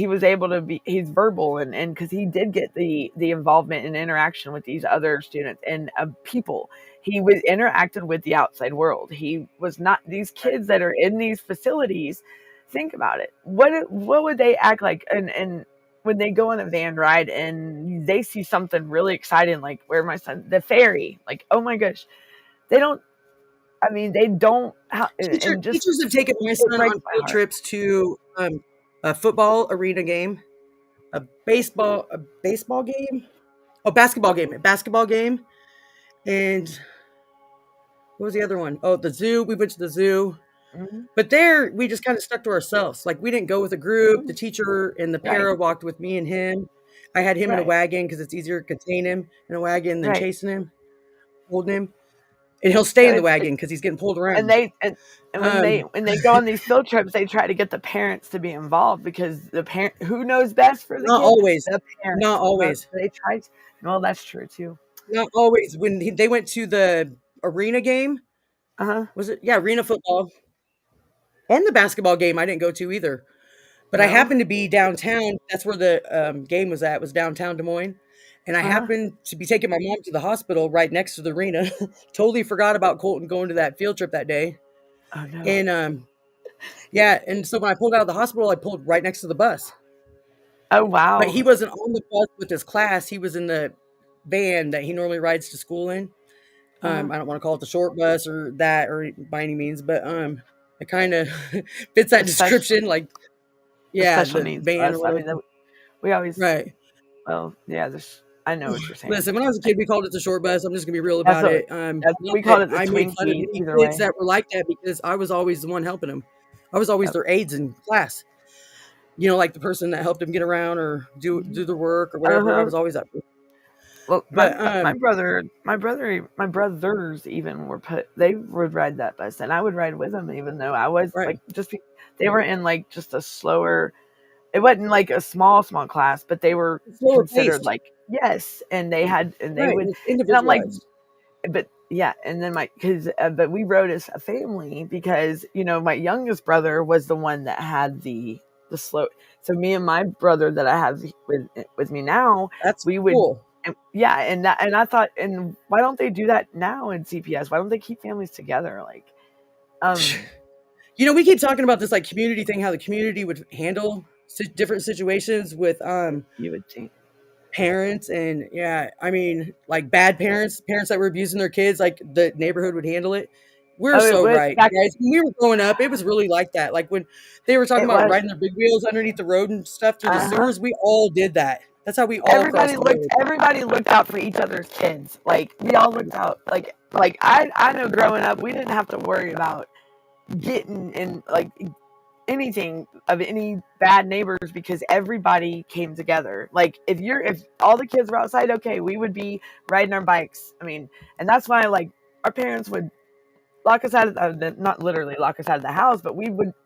was able to be, he's verbal, and because he did get the involvement and interaction with these other students and people. He was interacted with the outside world. He was not, these kids that are in these facilities. Think about it. What would they act like? And when they go on a van ride and they see something really exciting, like where my son, the ferry, like, oh my gosh, they don't. I mean, they don't. Teachers have taken my son on field trips to a football arena game, a basketball game, a basketball game, and what was the other one? Oh, the zoo. We went to the zoo. Mm-hmm. But there, we just kind of stuck to ourselves. Like, we didn't go with a group. The teacher and the para walked with me and him. I had him in a wagon because it's easier to contain him in a wagon than chasing him, holding him. And he'll stay in the wagon because he's getting pulled around. And when they go on these field trips, they try to get the parents to be involved, because the parent, who knows best for the not kid? always. The parents. Not always. They try. Well, that's true too. Not always. When they went to the arena game, was it? Yeah, arena football. And the basketball game I didn't go to either. But I happened to be downtown. That's where the game was at, was downtown Des Moines. And I happened to be taking my mom to the hospital right next to the arena. Totally forgot about Colton going to that field trip that day. Oh, no. And yeah, and so when I pulled out of the hospital, I pulled right next to the bus. Oh, wow. But he wasn't on the bus with his class. He was in the van that he normally rides to school in. I don't want to call it the short bus or that or by any means, but it kind of fits that description. Like, yeah, special the needs van. bus. I mean, we always Well, yeah, I know what you're saying. Listen, when I was a kid, we called it the short bus. I'm just gonna be real about it. We called it the I made fun of Twinkie. many Either kids way, that were like that because I was always the one helping them. I was always their aides in class. You know, like the person that helped them get around or do their work or whatever. I was always that person. Well, but my brothers even they would ride that bus, and I would ride with them, even though I was like they were in like just a slower. It wasn't like a small class, but they were considered like and they had they would. And I'm like, but yeah, and then but we rode as a family because my youngest brother was the one that had the slow. So me and my brother that I have with me now, we would. Cool. And I thought, and why don't they do that now in CPS? Why don't they keep families together? Like, we keep talking about this like community thing, how the community would handle different situations with you would think parents, and I mean, like bad parents that were abusing their kids, like the neighborhood would handle it. We're right, guys. When we were growing up, it was really like that. Like when they were talking about riding their big wheels underneath the road and stuff through the sewers, we all did that. That's how we all everybody looked out for each other's kids. Like we all looked out. Like I know growing up, we didn't have to worry about getting in like anything of any bad neighbors because everybody came together. Like if all the kids were outside, okay, we would be riding our bikes. I mean, and that's why like our parents would lock us out of not literally lock us out of the house, but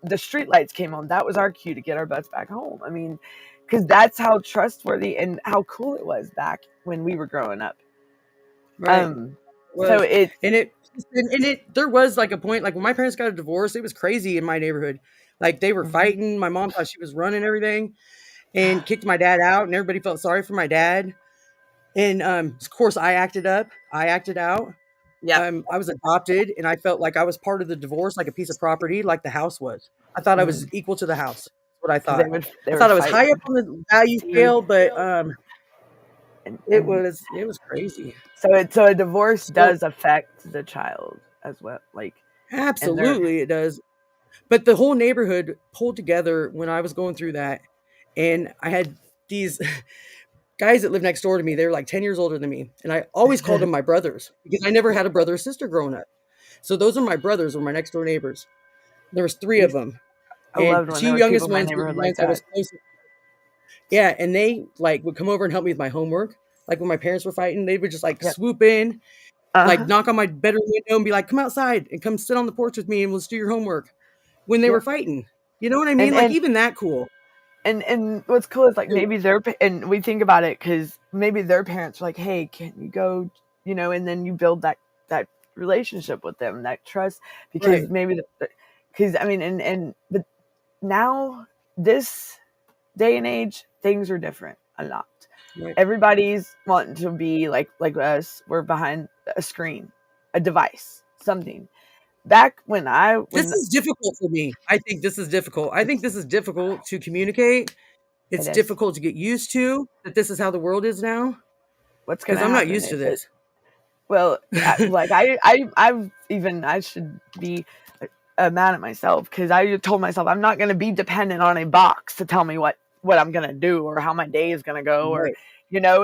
the street lights came on. That was our cue to get our butts back home. I mean, because that's how trustworthy and how cool it was back when we were growing up. Right. So there was like a point, like when my parents got a divorce, it was crazy in my neighborhood. Like they were fighting. My mom thought she was running everything and kicked my dad out, and everybody felt sorry for my dad. And of course I acted up. I acted out. yeah. I was adopted, and I felt like I was part of the divorce, like a piece of property, like the house was. I thought I was equal to the house. That's what I Because thought. they I were thought I was high fighting. up on the value scale, but it And was crazy. so a divorce So does affect the child as well, like, and they're absolutely it does. But the whole neighborhood pulled together when I was going through that, and I had these guys that lived next door to me. They were like 10 years older than me, and I always called them my brothers because I never had a brother or sister growing up. So those are my brothers, were my next door neighbors. There was three of them, I and loved the when two there were people youngest in my ones were neighborhood the like ones I was that. closest. Yeah, and they like would come over and help me with my homework. Like when my parents were fighting, they would just like Yep. swoop in, like Uh, knock on my bedroom window and be like, "Come outside and come sit on the porch with me, and let's do your homework." When they were yep. fighting, you know what I mean? And Like even that cool. and what's cool is like Too. maybe and we think about it because maybe their parents were like, hey, can you go, and then you build that relationship with them, that trust, because Right. maybe because I mean, but now this day and age, things are different a lot. Right. Everybody's wanting to be like us. We're behind a screen, a device, something. Back when This is difficult for me. I think this is difficult. I think this is difficult to communicate. it It's is, difficult to get used to that this is how the world is now what's going because to I'm not happen used to is it. this. Well, I should be mad at myself because I told myself I'm not going to be dependent on a box to tell me what I'm going to do or how my day is going to go, or Right.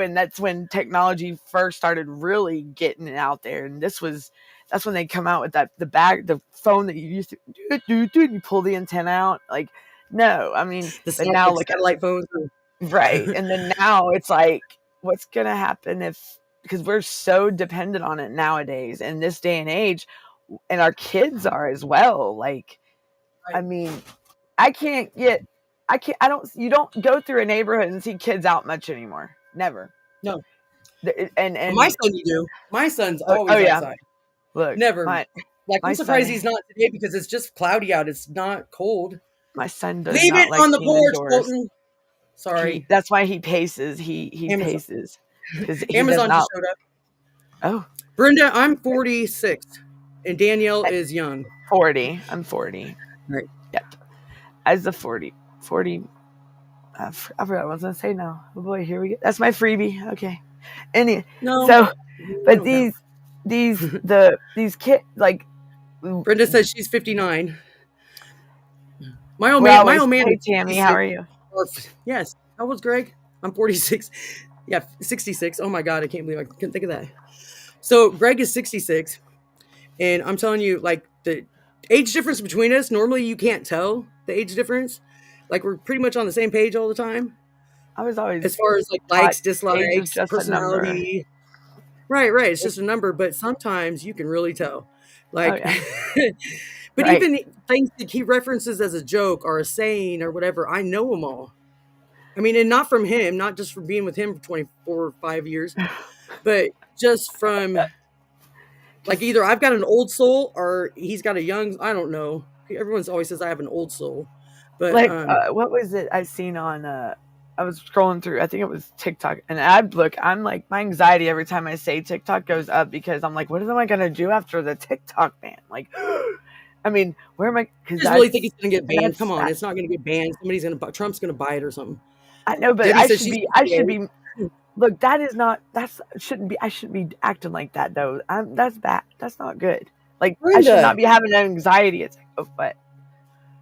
and that's when technology first started really getting it out there, and that's when they come out with the phone that you used to do, you pull the antenna out, like, no, I mean, The but now look at, satellite phones. right, and then now it's like, what's going to happen because we're so dependent on it nowadays in this day and age, and our kids are as well. Like, I mean, I don't, you don't go through a neighborhood and see kids out much anymore. Never. No. And My son, you do. My son's oh always yeah, outside. look, Never. Like, I'm my surprised son he's not today because it's just cloudy out. It's not cold. my son does Leave not it like on the being porch, indoors. Colton. Sorry. That's why he paces. He Amazon. paces because he does Amazon just not. showed up. Oh, Brenda, I'm 46, and Danielle is young. 40. I'm 40. Right. Yep. As the 40. I forgot what I was going to say now. Oh boy, here we go. That's my freebie. Okay. Anyway, No. so, but Okay. these kids, like, Brenda says she's 59. My old well, man hey is Tammy, how 66. are you? Yes. How old's Greg? I'm 46. Yeah, 66. Oh my God, I can't believe I couldn't think of that. So Greg is 66, and I'm telling you, like, the age difference between us, normally you can't tell the age difference. Like, we're pretty much on the same page all the time. I was always As far as like taught likes, age is dislikes, just a number. personality. Right. It's just a number, but sometimes you can really tell. Oh Like, yeah, but right. even things that he references as a joke or a saying or whatever, I know them all. I mean, and not from him, not just from being with him for 24 or 5 years, but just from like either I've got an old soul or he's got a young, I don't know. Everyone's always says I have an old soul. But Like, what was it I seen on? I was scrolling through. I think it was TikTok, and I'm like, my anxiety every time I say TikTok goes up because I'm like, what am I gonna do after the TikTok ban? Like, I mean, where am I? I Because just really think it's going to get banned. that's Come on, it's not going to get banned. Trump's going to buy it or something. I know, but Debbie says she's I should 58. be. Look, that is not. Shouldn't be. I shouldn't be acting like that though. That's bad. That's not good. Like, I should not Brenda, be having anxiety. It's like, oh, what?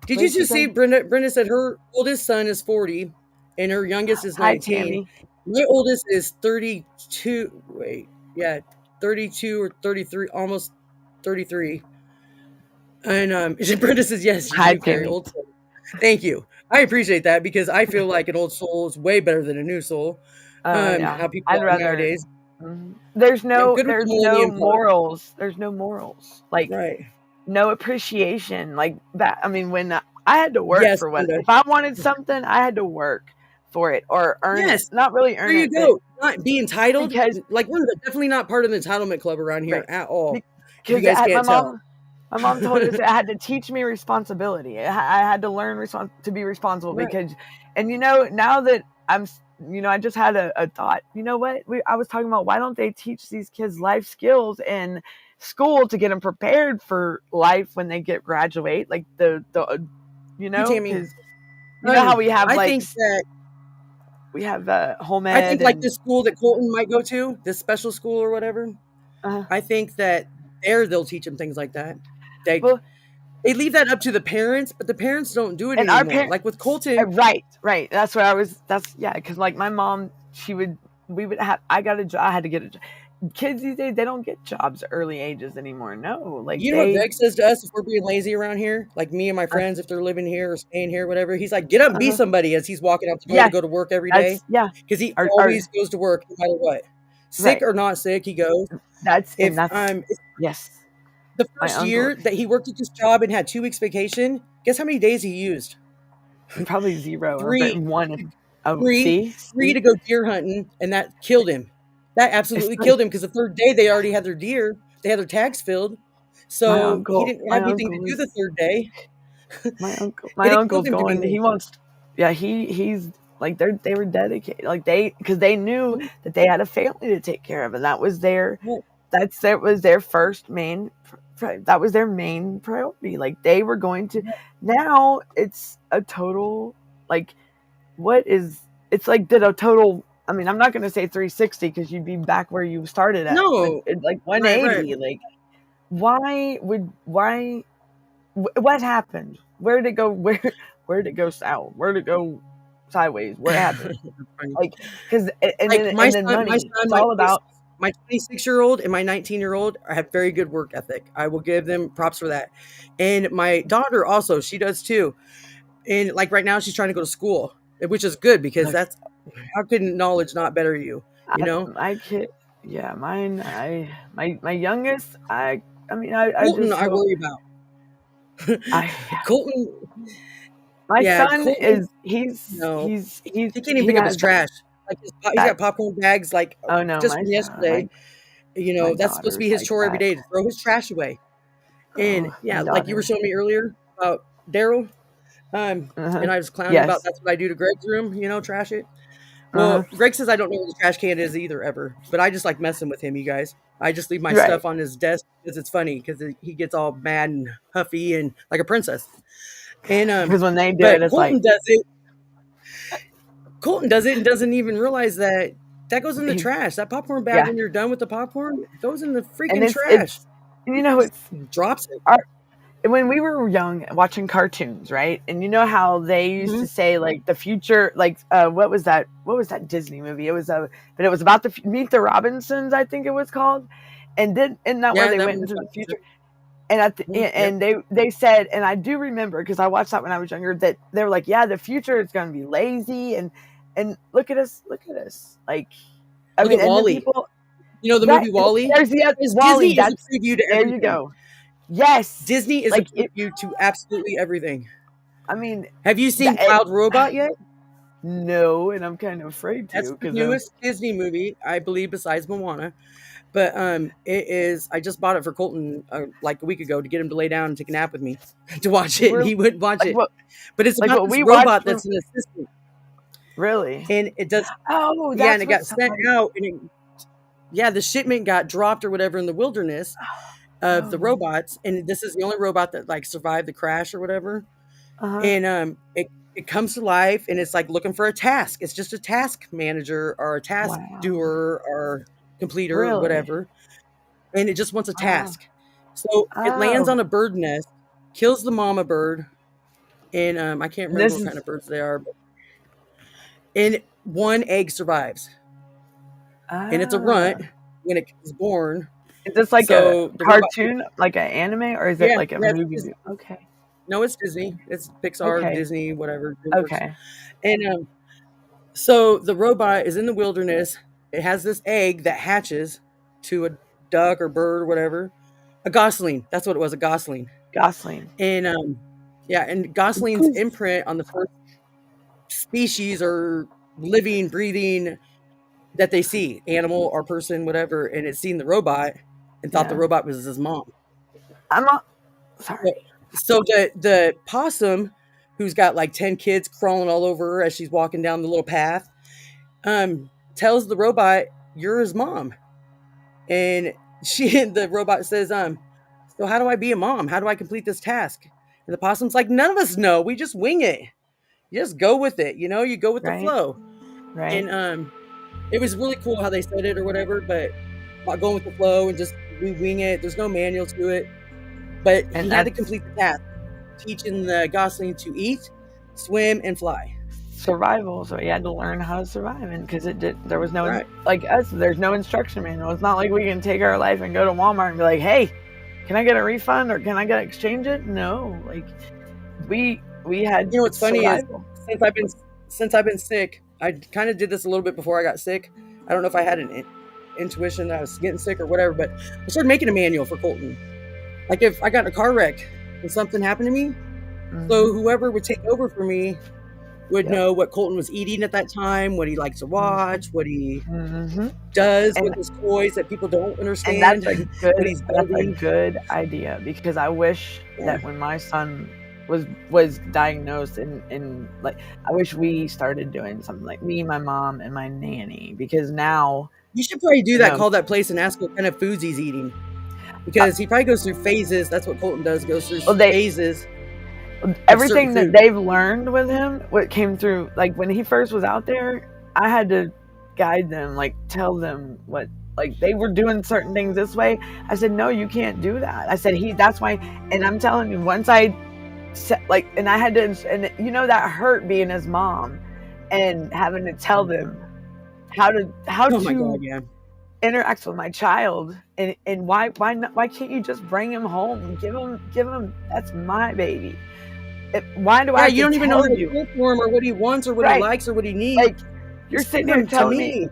did What you did she just see say? Brenda said her oldest son is 40 and her youngest is Hi, 19. Tammy. My oldest is 32. Wait, yeah, 32 or 33, almost 33. And Brenda says, yes, you Hi, do carry Tammy. old soul. Thank you. I appreciate that because I feel like an old soul is way better than a new soul. Yeah. How people I'd are rather. nowadays. There's I'm no good with the millennium part. morals. There's no morals. Like, Right. no appreciation like that. I mean, when I had to work Yes, for what, Linda. if I wanted something, I had to work for it or earn it. Yes. Not really There earn you it, but go. Not be entitled. because Like, we're definitely not part of the entitlement club around here right, at all. If you because guys my can't tell. mom told us it had to teach me responsibility. I had to learn to be responsible Right. because, and now that I'm, I just had a thought. You know what? I was talking about why don't they teach these kids life skills in school to get them prepared for life when they graduate, like the Tammy. because you know how we have I like think that we have home I ed think like and this school that Colton might go to, this special school or whatever. I think that they'll teach them things like that. well, They leave that up to the parents, but the parents don't do it and our anymore. parents, Like with Colton, right. That's what I was. That's yeah. Because like my mom, we would have. I got a job. I had to get a job. Kids these days, they don't get jobs at early ages anymore. No, like you know what Greg says to us if we're being lazy around here? Like me and my friends, if they're living here or staying here, whatever. He's like, get up and be somebody as he's walking out the door yeah, to go to work every day. yeah. Because he always goes to work no matter what. Sick Right. or not sick, he goes. That's If yes. the My first uncle year that he worked at this job and had 2 weeks vacation, guess how many days he used? probably 0 or 3. 1. Oh, 3 see, to go deer hunting, and that killed him. That it's absolutely like killed him because the third day they already had their deer. They had their tags filled. So he didn't my have anything to uncle do is the third day. my And it killed uncle's him to be going. He lazy. wants. Yeah, he's like they were dedicated. Like because they knew that they had a family to take care of, and that was their first main. That was their main priority. Like they were going to. Now it's a total like what is it's like did a total. I mean, I'm not going to say 360 because you'd be back where you started at, but No. it's like Right. 180. Like what happened? Where did it go? Where did it go south? Where did it go sideways? What happened? Like because Like my then son, money. It's all about my 26-year-old and my 19-year-old have very good work ethic. I will give them props for that. And my daughter also, she does too. And like right now, she's trying to go to school, which is good because that's how can knowledge not better you? You know, my kid. Yeah, mine. My youngest. I mean, Colton, just I hope. worry about. Colton, My son Colton. is No, he can't even he pick up his has trash. Like he's got popcorn bags. Like oh no, just my from son, yesterday. You my know, that's supposed to be daughter's his like chore every that. day to throw his trash away. And Oh, my yeah, like you were daughter. showing me earlier about Daryl. And I was clowning about Yes. that's what I do to Greg's room, trash it. Well, Greg says I don't know where the trash can is either ever, but I just like messing with him, you guys. I just leave my Right. stuff on his desk because it's funny because he gets all mad and huffy and like a princess. And Because when they do but it, it's Colton like does it. Colton does it and doesn't even realize that goes in the trash. That popcorn bag yeah, when you're done with the popcorn goes in the and freaking it's trash. it's Drops it. when we were young watching cartoons, right? And you know how they used to say like the future, like what was that Disney movie? It was but it was about the Meet the Robinsons, I think it was called. And then isn't that where they went into the future? And and they said, and I do remember because I watched that when I was younger, that they were like, yeah, the future is going to be lazy and look at us, like I Look mean, at and then WALL-E. people, You know the right? movie WALL-E? There's the other WALL-E. Disney is a That's preview to there. everything. You go. Yes, Disney is like a preview to absolutely everything. I mean, Have you seen Wild Robot yet? No, and I'm kind of afraid That's to the because newest Disney movie, I believe, besides Moana. But it is. I just bought it for Colton like a week ago to get him to lay down and take a nap with me to watch it, and he wouldn't watch like it. what But it's like about what this we robot watched. that's an assistant, Really? and it does. Oh, Yeah, that's and it what got sent out, and the shipment got dropped or whatever in the wilderness of the robots, and this is the only robot that like survived the crash or whatever. And it comes to life, and it's like looking for a task. It's just a task manager or a task doer or completer or Really? whatever, and it just wants a Wow. task. So it lands Oh, on a bird nest, kills the mama bird, and I can't remember this what kind is of birds they are, and one egg survives, and it's a runt when it is born. Is this like So a the robot, cartoon, like an anime, or is it like a that's movie? Disney. Okay. No, it's Disney. It's Pixar, Okay. Disney, whatever. DreamWorks. Okay. And so the robot is in the wilderness. It has this egg that hatches to a duck or bird or whatever. A Gosling. That's what it was, a Gosling. Gosling. And and Gosling's imprint on the first species or living, breathing that they see, animal or person, whatever, and it's seen the robot and thought the robot was his mom. Sorry. So the possum, who's got like 10 kids crawling all over her as she's walking down the little path, tells the robot, "You're his mom." And the robot says, "So how do I be a mom? How do I complete this task?" And the possum's like, "None of us know. We just wing it. You just go with it. You know, you go with the flow." Right. And it was really cool how they said it or whatever, but not going with the flow and just we wing it. There's no manual to it. But he had to complete the task, teaching the Gosling to eat, swim, and fly. Survival. So he had to learn how to survive, and because there was no like us, there's no instruction manual. It's not like we can take our life and go to Walmart and be like, "Hey, can I get a refund or can I exchange it?" No, like we had. You know what's survival. Funny is since I've been sick, I kind of did this a little bit before I got sick. I don't know if I had an intuition that I was getting sick or whatever, but I started making a manual for Colton. Like if I got in a car wreck and something happened to me, so whoever would take over for me would know what Colton was eating at that time, what he likes to watch, what he does with his toys that people don't understand. And that's a good idea, because I wish that when my son was diagnosed and like, I wish we started doing something like me, my mom, and my nanny, because now you should probably do that. Call that place and ask what kind of foods he's eating, because he probably goes through phases. That's what Colton does. Goes through phases. Everything that they've learned with him, what came through, like when he first was out there, I had to guide them, like tell them what, like they were doing certain things this way. I said, "No, you can't do that." I said, "That's why." And I'm telling you, once I like, and I had to, and you know, that hurt being his mom and having to tell them how to interact with my child, and why can't you just bring him home, give him that's my baby. Why do I? You don't even know what to cook for him or what he wants or what he likes or what he needs. Like you're sitting here telling me,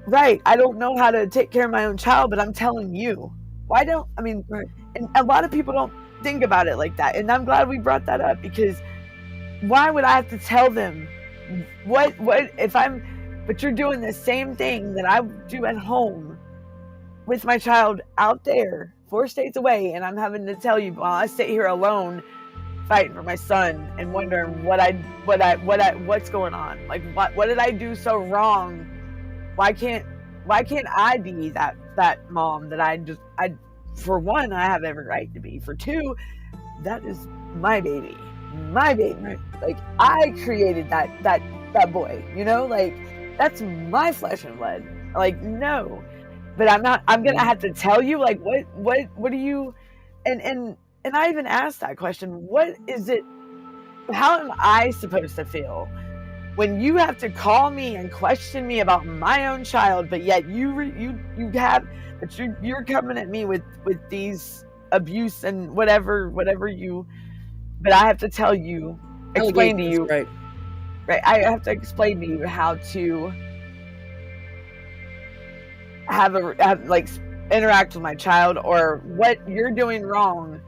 right? I don't know how to take care of my own child, but I'm telling you. Why don't I mean? Right. And a lot of people don't think about it like that, and I'm glad we brought that up, because why would I have to tell them what if I'm? But you're doing the same thing that I do at home with my child out there 4 states away, and I'm having to tell you while I sit here alone fighting for my son and wondering what's going on. Like what did I do so wrong? Why can't I be that mom that I for one, I have every right to be. For two, that is my baby. Right. Like I created that boy, you know, like that's my flesh and blood. Like no. But I'm gonna have to tell you, like, what do you, and I even asked that question. What is it? How am I supposed to feel when you have to call me and question me about my own child, but yet you're coming at me with these abuse and whatever you, but I have to tell you, explain to you, right? I have to explain to you how to have interact with my child, or what you're doing wrong.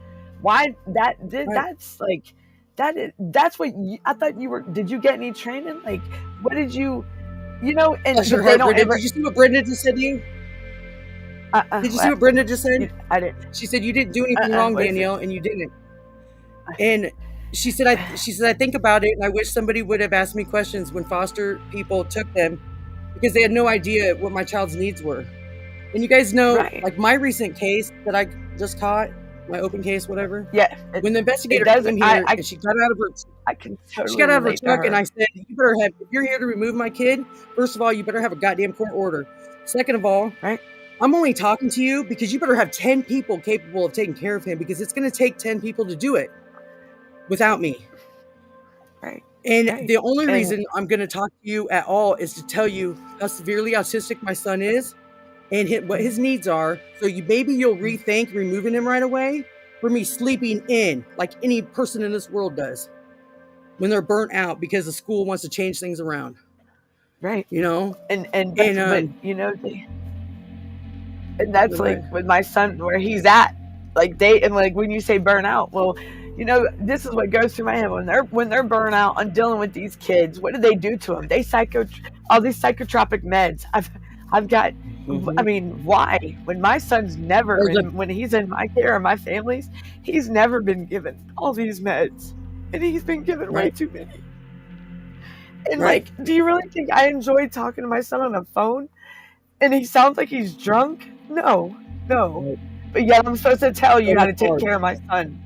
Why that's like that's what I thought you were. Did you get any training? Like what did you know? And they don't ever, did you see what Brenda just said to you? Did you see what Brenda just said? I didn't. She said you didn't do anything wrong, Danielle, and you didn't. And she said I think about it, and I wish somebody would have asked me questions when foster people took them, because they had no idea what my child's needs were. And you guys know, like my recent case that I just caught, my open case, whatever. Yeah. When the investigator came here and she got out of her truck, and I said, "You better have, if you're here to remove my kid, first of all, you better have a goddamn court order. Second of all, I'm only talking to you because you better have 10 people capable of taking care of him, because it's going to take 10 people to do it without me." Right. And the only reason I'm going to talk to you at all is to tell you how severely autistic my son is and what his needs are. So maybe you'll rethink removing him right away for me sleeping in like any person in this world does when they're burnt out because the school wants to change things around. Right. You know? And you know, and that's like with my son, where he's at. like when you say burnout, well, this is what goes through my head when they're burnt out on dealing with these kids. What do they do to them? They all these psychotropic meds. I've got. I mean, why? When my son's never, when he's in my care or my family's, he's never been given all these meds, and he's been given way too many. And like, do you really think I enjoy talking to my son on the phone? And he sounds like he's drunk? No. But yet I'm supposed to tell you how to take care of my son.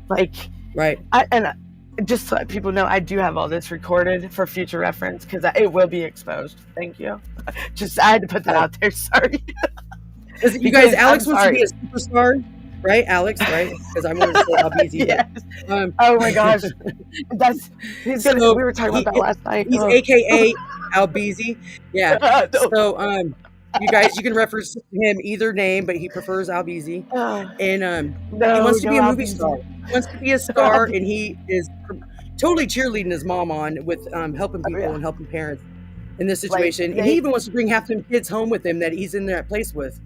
Like, and just to let people know, I do have all this recorded for future reference because it will be exposed. Thank you. I had to put that out there. Sorry. You guys, Alex wants to be a superstar, right? Alex, right? Because I wanted to say Albizi. Yes. Oh my gosh, we were talking about that last night. He's AKA Albizi. Yeah. So you guys, you can reference him either name, but he prefers Albizi. And he wants to be a movie star. He wants to be a star, and he is totally cheerleading his mom on with helping people and helping parents in this situation. And he even wants to bring half them kids home with him that he's in that place with,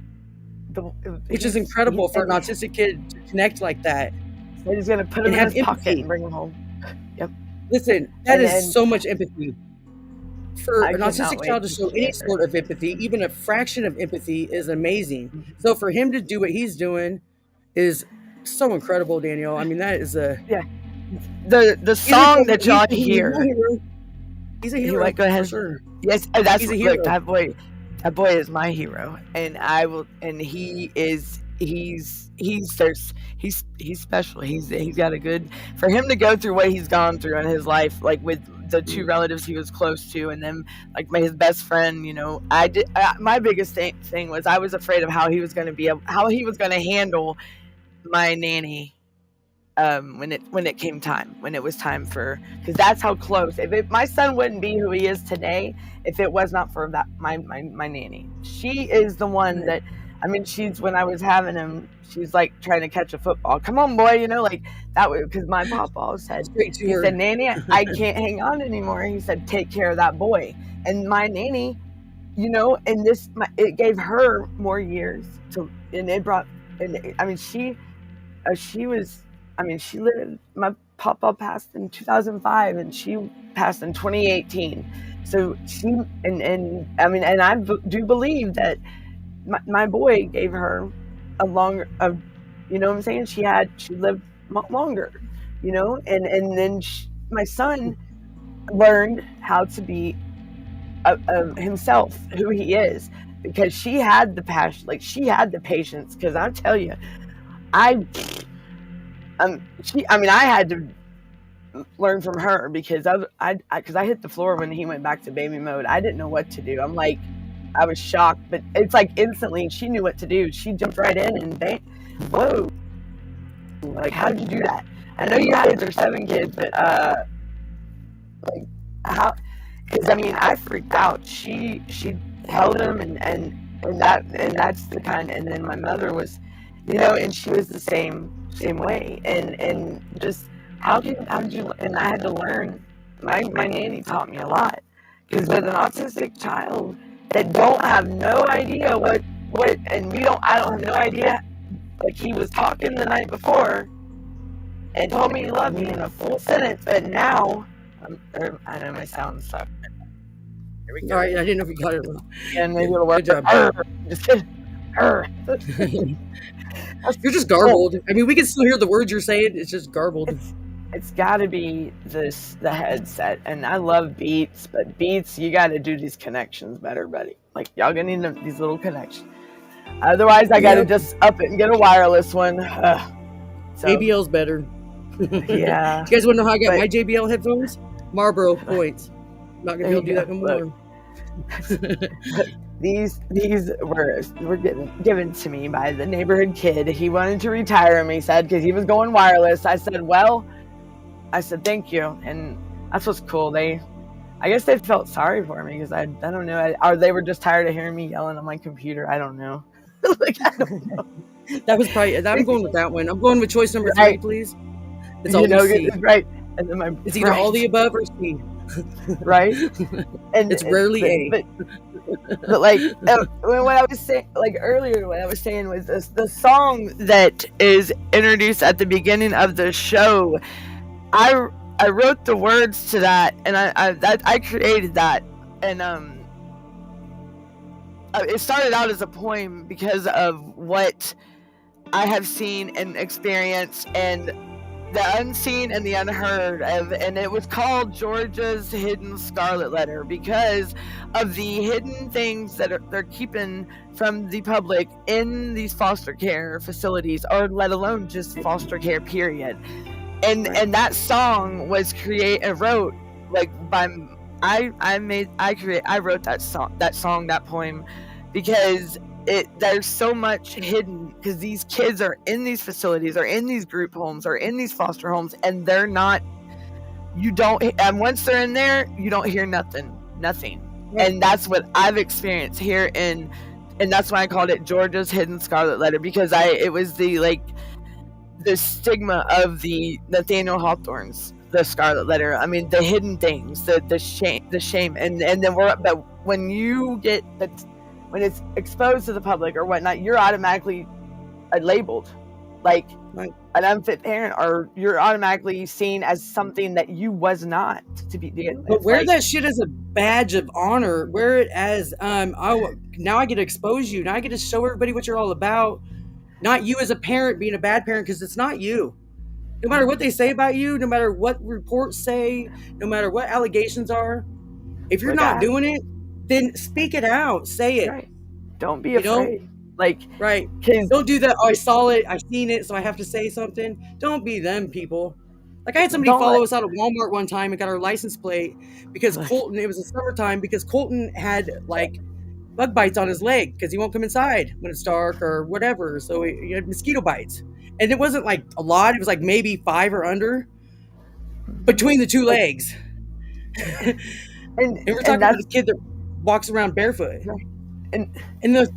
which is incredible for an autistic kid to connect like that. So he's going to put him in his pocket and bring him home. Yep. Listen, that is so much empathy. For an autistic child to show any sort of empathy, even a fraction of empathy, is amazing. So for him to do what he's doing is so incredible, Danielle. I mean, that is the song that y'all hear. He's a hero. Go ahead. For sure. Yes, that's he's a hero. Look, that boy is my hero, and he's special. He's got a good, for him to go through what he's gone through in his life, like with the two relatives he was close to, and then like his best friend. My biggest thing was I was afraid of how he was going to handle my nanny when it was time for, because that's how close. My son wouldn't be who he is today if it was not for that my nanny. She is the one that, I mean, when I was having him, she's like trying to catch a football. Come on, boy, like that way, because my papa said, he said, Nanny, I can't hang on anymore. He said, take care of that boy. And my nanny, and it gave her more years she lived, my papa passed in 2005 and she passed in 2018. So I do believe that my boy gave her a longer, you know what I'm saying? She lived longer, and then my son learned how to be himself, who he is, because she had the passion, like she had the patience. Because I tell you, I had to learn from her because I hit the floor when he went back to baby mode. I didn't know what to do. I was shocked, but it's like instantly she knew what to do. She jumped right in and whoa, like how did you do that? I know you guys are 7 kids, but like how? Because I freaked out. She held him and that's the kind. And then my mother was, and she was the same way. And just how did you? And I had to learn. My nanny taught me a lot, because with an autistic child that don't have no idea what and I don't have no idea. Like, he was talking the night before and told me he loved me in a full sentence, but now I know my sound sucked. Here we go. All right, I didn't know if you got it wrong. And maybe it'll work. Good job. Just kidding. You're just garbled. I mean, we can still hear the words you're saying. It's just garbled. It's got to be the headset, and I love Beats, but Beats, you got to do these connections better, buddy. Like, y'all gonna need these little connections. Otherwise, I got to just up it and get a wireless one. JBL's better. Yeah. You guys want to know how I got my JBL headphones? Marlboro points. I'm not gonna be able to do that no more. These were given to me by the neighborhood kid. He wanted to retire them, he said, because he was going wireless. I said, thank you. And that's what's cool. I guess they felt sorry for me, because I don't know. Or they were just tired of hearing me yelling on my computer. I don't know. I don't know. That was probably, I'm going with that one. I'm going with choice number 3, please. It's all C. Right. And then it's either all the above or C. Right. And it's rarely A. But But like what I was saying, like earlier, what I was saying was this: the song that is introduced at the beginning of the show. I wrote the words to that, and I created that, and it started out as a poem because of what I have seen and experienced, and the unseen and the unheard of, and it was called Georgia's Hidden Scarlet Letter because of the hidden things that they're keeping from the public in these foster care facilities, or let alone just foster care period. And that song was wrote like by I wrote that poem because there's so much hidden, because these kids are in these facilities, or in these group homes, or in these foster homes, and they're not, and once they're in there, you don't hear nothing. Right. And that's what I've experienced here and that's why I called it Georgia's Hidden Scarlet Letter, because it was the stigma of the Nathaniel Hawthorne's The Scarlet Letter. I mean, the hidden things, the shame, and then but when you get when it's exposed to the public or whatnot, you're automatically labeled like an unfit parent, or you're automatically seen as something that you was not to be dealing with. But wear that shit as a badge of honor. Wear it as now I get to expose you. Now I get to show everybody what you're all about. Not you as a parent being a bad parent, because it's not you. No matter what they say about you, no matter what reports say, no matter what allegations are, if you're not doing it, then speak it out. Say it. Right. Don't be afraid. Right. Don't do that. Oh, I saw it. I seen it, so I have to say something. Don't be them people. Like, I had somebody follow us out of Walmart one time and got our license plate because Colton, it was the summertime, because Colton had bug bites on his leg because he won't come inside when it's dark or whatever. So he had mosquito bites. And it wasn't like a lot. It was like maybe 5 or under between the 2 legs. and we're talking about this kid that walks around barefoot. And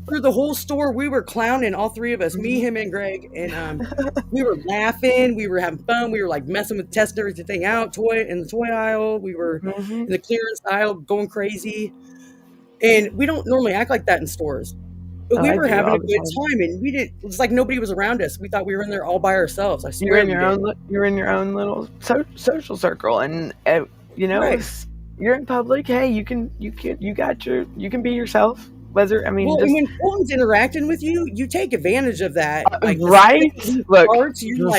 through the whole store, we were clowning, all 3 of us, me, him, and Greg. And we were laughing. We were having fun. We were like messing with, testing everything out, in the toy aisle. We were in the clearance aisle going crazy. And we don't normally act like that in stores. But we were having a good time, and it's like nobody was around us. We thought we were in there all by ourselves. I swear. You're in your own little social circle, and you're in public. Hey, you can be yourself. When Colton's interacting with you, you take advantage of that. Right? Look, parts, you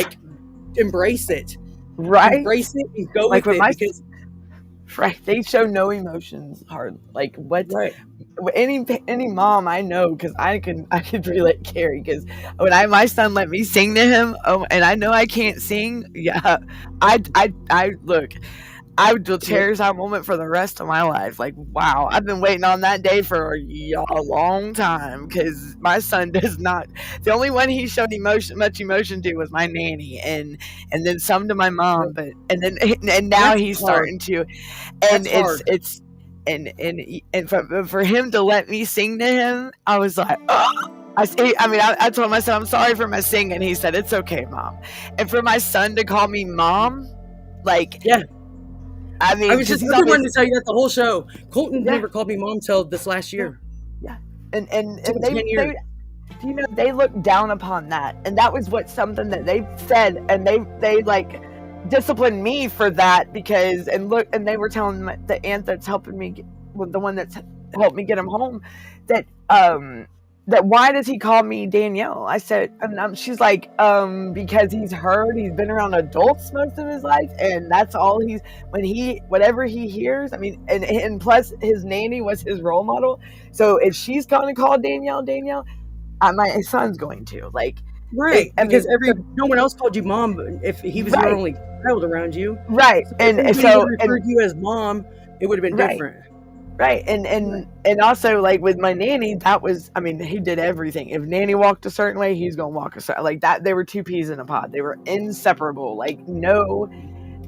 embrace it. Right? Embrace it and go with it. Right, they show no emotions. Hard, like what? Right. Any mom I know, because I could relate Carrie, because when my son let me sing to him, and I know I can't sing, I look. I will cherish that moment for the rest of my life. Like, wow, I've been waiting on that day for a long time, because my son does not. The only one he showed much emotion to was my nanny, and then some to my mom. And now he's starting to, and it's for him to let me sing to him, I was like, oh. I told my son, I'm sorry for my singing. He said, it's okay, Mom. And for my son to call me Mom, I was just wanting to tell you that the whole show. Colton never called me Mom till this last year. Yeah, and they look down upon that, and that was something that they said, and they disciplined me for that, because they were telling the aunt that's helping me, the one that's helped me get him home, that why does he call me Danielle? I said, she's like, because he's been around adults most of his life, and that's all whatever he hears. I mean, and plus his nanny was his role model. So if she's going to call Danielle, my son's going to right, because no one else called you Mom if he was your only child around you. Right, so and referred you as Mom, it would have been different. Right, and also with my nanny, that was, he did everything. If nanny walked a certain way, he's gonna walk a certain that. They were 2 peas in a pod. They were inseparable.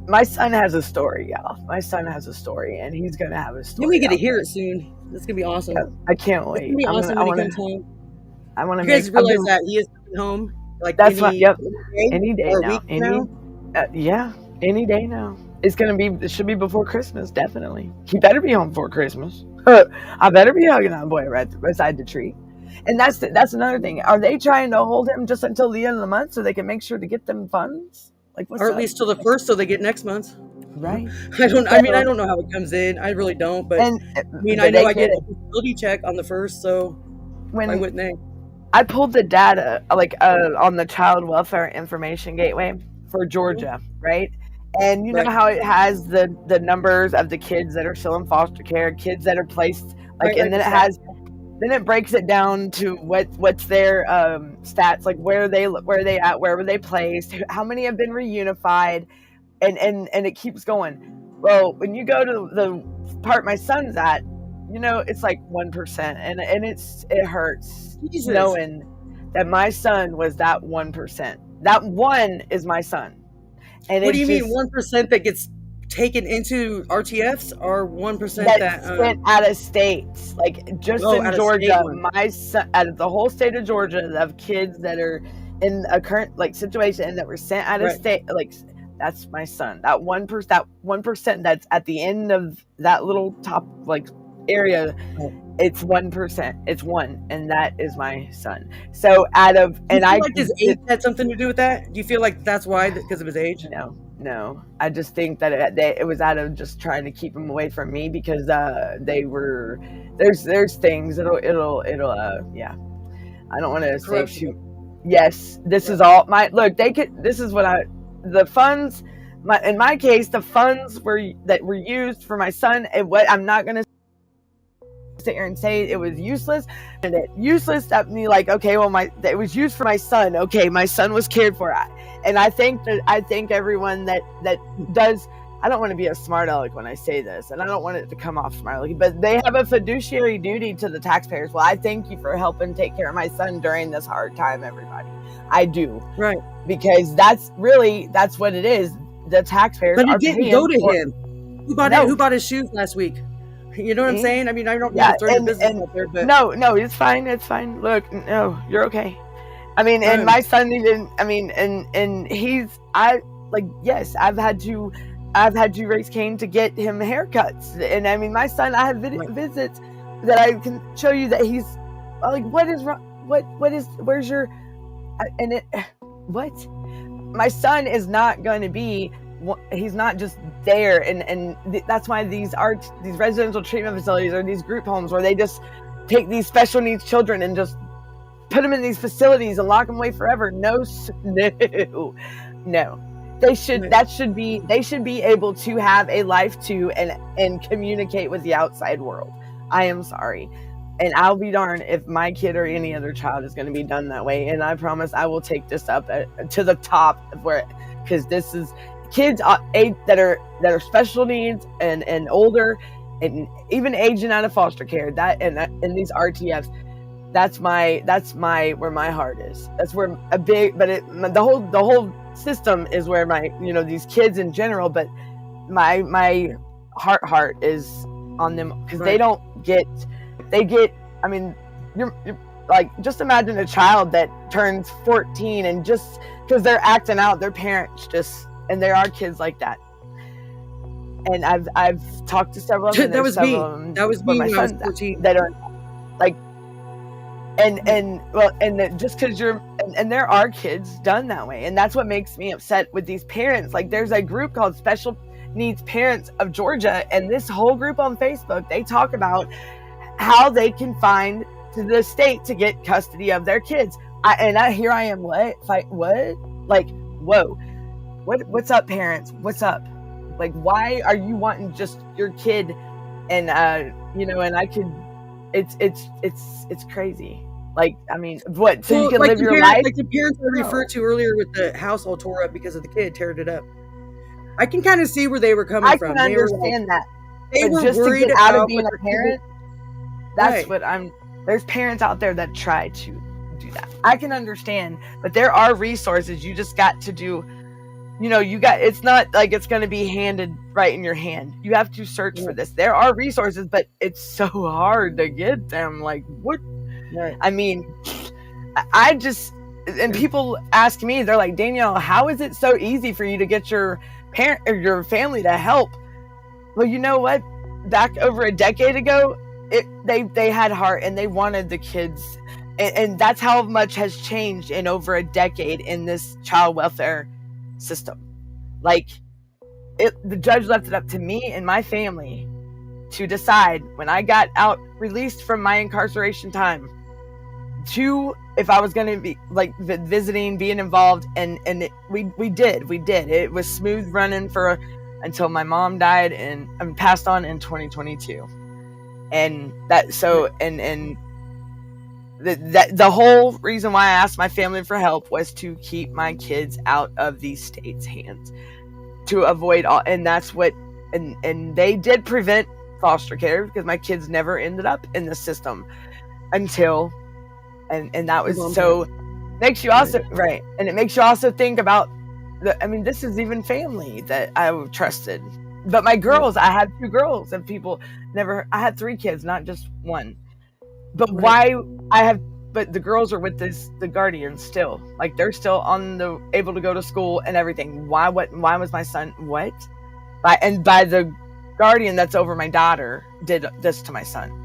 My son has a story, y'all. My son has a story, and he's gonna have a story. We get to hear it soon. It's gonna be awesome. Yeah, I can't wait. It's gonna be awesome when he comes home. I want to. You guys realize that he is coming home? That's any day now. Any day now. It should be before Christmas, definitely. He better be home before Christmas. I better be hugging that boy right beside the tree. And that's another thing. Are they trying to hold him just until the end of the month so they can make sure to get them funds? Like, what's Or at up? least till the first, so they get next month. Right. I mean, I So, don't know how it comes in. I really don't. But and I mean, I but know they I get get a disability check on the first, so why when wouldn't they? I pulled the data on the Child Welfare Information Gateway for Georgia, right? And you know Right. how it has the numbers of the kids that are still in foster care, kids that are placed, Right, and then the it stat. has then it breaks it down to what's their stats, like where they at, where were they placed, how many have been reunified, and it keeps going. Well, when you go to the part my son's at, it's like 1%, and it hurts Jesus. knowing that my son was that 1%. That one is my son. And What do you it's mean 1% that gets taken into RTFs, or 1% that that's sent out of states? Like, just in out of state Georgia, one? my son, out of the whole state of Georgia, of kids that are in a current situation and that were sent out of Right. state, like, that's my son. That 1% that's at the end of that little top area, Right. it's 1%. It's one, and that is my son. So out of Do you and feel I like his age had something to do with that? Do you feel like that's why, because of his age? No. I just think that it was out of just trying to keep him away from me, because they were there's things it'll yeah. I don't want to say Corruption. shoot. Yes, this is all my look. This is what the funds. In my case, the funds were used for my son. I'm not going to sit here and say it was useless. And it useless at me, like, okay, well, it was used for my son. Okay, my son was cared for. And I thank everyone that does. I don't want to be a smart aleck when I say this, and I don't want it to come off smart aleck, but they have a fiduciary duty to the taxpayers. Well, I thank you for helping take care of my son during this hard time, everybody. I do. Right. Because that's what it is. The taxpayers But are it didn't paying go to for him. Who bought his shoes last week? You know what I'm saying? I mean, I don't mean to throw your business out there, but no, it's fine. It's fine. Look, no, you're okay. I mean, and my son didn't. I mean, and yes, I've had to raise Cain to get him haircuts, and I mean, my son, I have visits that I can show you that he's like, what is wrong? Where's your? And it, what? My son is not going to be. He's not just there, and that's why these residential treatment facilities or these group homes where they just take these special needs children and just put them in these facilities and lock them away forever. No. They should be able to have a life too, and communicate with the outside world. I am sorry, and I'll be darned if my kid or any other child is going to be done that way. And I promise I will take this up to the top of because this is kids that are special needs and older, and even aging out of foster care. That and these RTFs. That's where my heart is. That's where the whole system is where these kids in general, but my heart is on them, because they get. I mean, you're like, just imagine a child that turns 14 and just because they're acting out, their parents and there are kids like that. And I've talked to several of them. That was me. That was me when I was 14. That are like, and just because and there are kids done that way, and that's what makes me upset with these parents. Like, there's a group called Special Needs Parents of Georgia, and this whole group on Facebook, they talk about how they can find to the state to get custody of their kids. Here I am. What? Like, whoa. What's up, parents? What's up? Like, why are you wanting just your kid? And and I could. It's crazy. Like, I mean, what? So you can live your life. Like the parents I referred to earlier with the house all tore up because of the kid tearing it up. I can kind of see where they were coming from. I can understand that. They were just worried to get out of about being a parent. That's what I'm. There's parents out there that try to do that. I can understand, but there are resources. You just got to do. It's not like it's going to be handed right in your hand. You have to search for this. There are resources, but it's so hard to get them. Like, what? Right. I mean, and people ask me, they're like, Danielle, how is it so easy for you to get your parent or your family to help? Well, you know what? Back over a decade ago, they had heart and they wanted the kids, and that's how much has changed in over a decade in this child welfare system. Like, the judge left it up to me and my family to decide when I got out, released from my incarceration time, if I was going to be like visiting, being involved, and we did. It was smooth running until my mom died and passed on in 2022, and that the whole reason why I asked my family for help was to keep my kids out of these states' hands, to avoid all, and that's what, and they did prevent foster care because my kids never ended up in the system until, and that was, so makes you also, right, and it makes you also think about this is even family that I trusted, but my girls, I had 2 girls, and people I had 3 kids, not just one, but why but the girls are with the guardians still, like they're still able to go to school and everything. Why was my son by the guardian that's over my daughter did this to my son?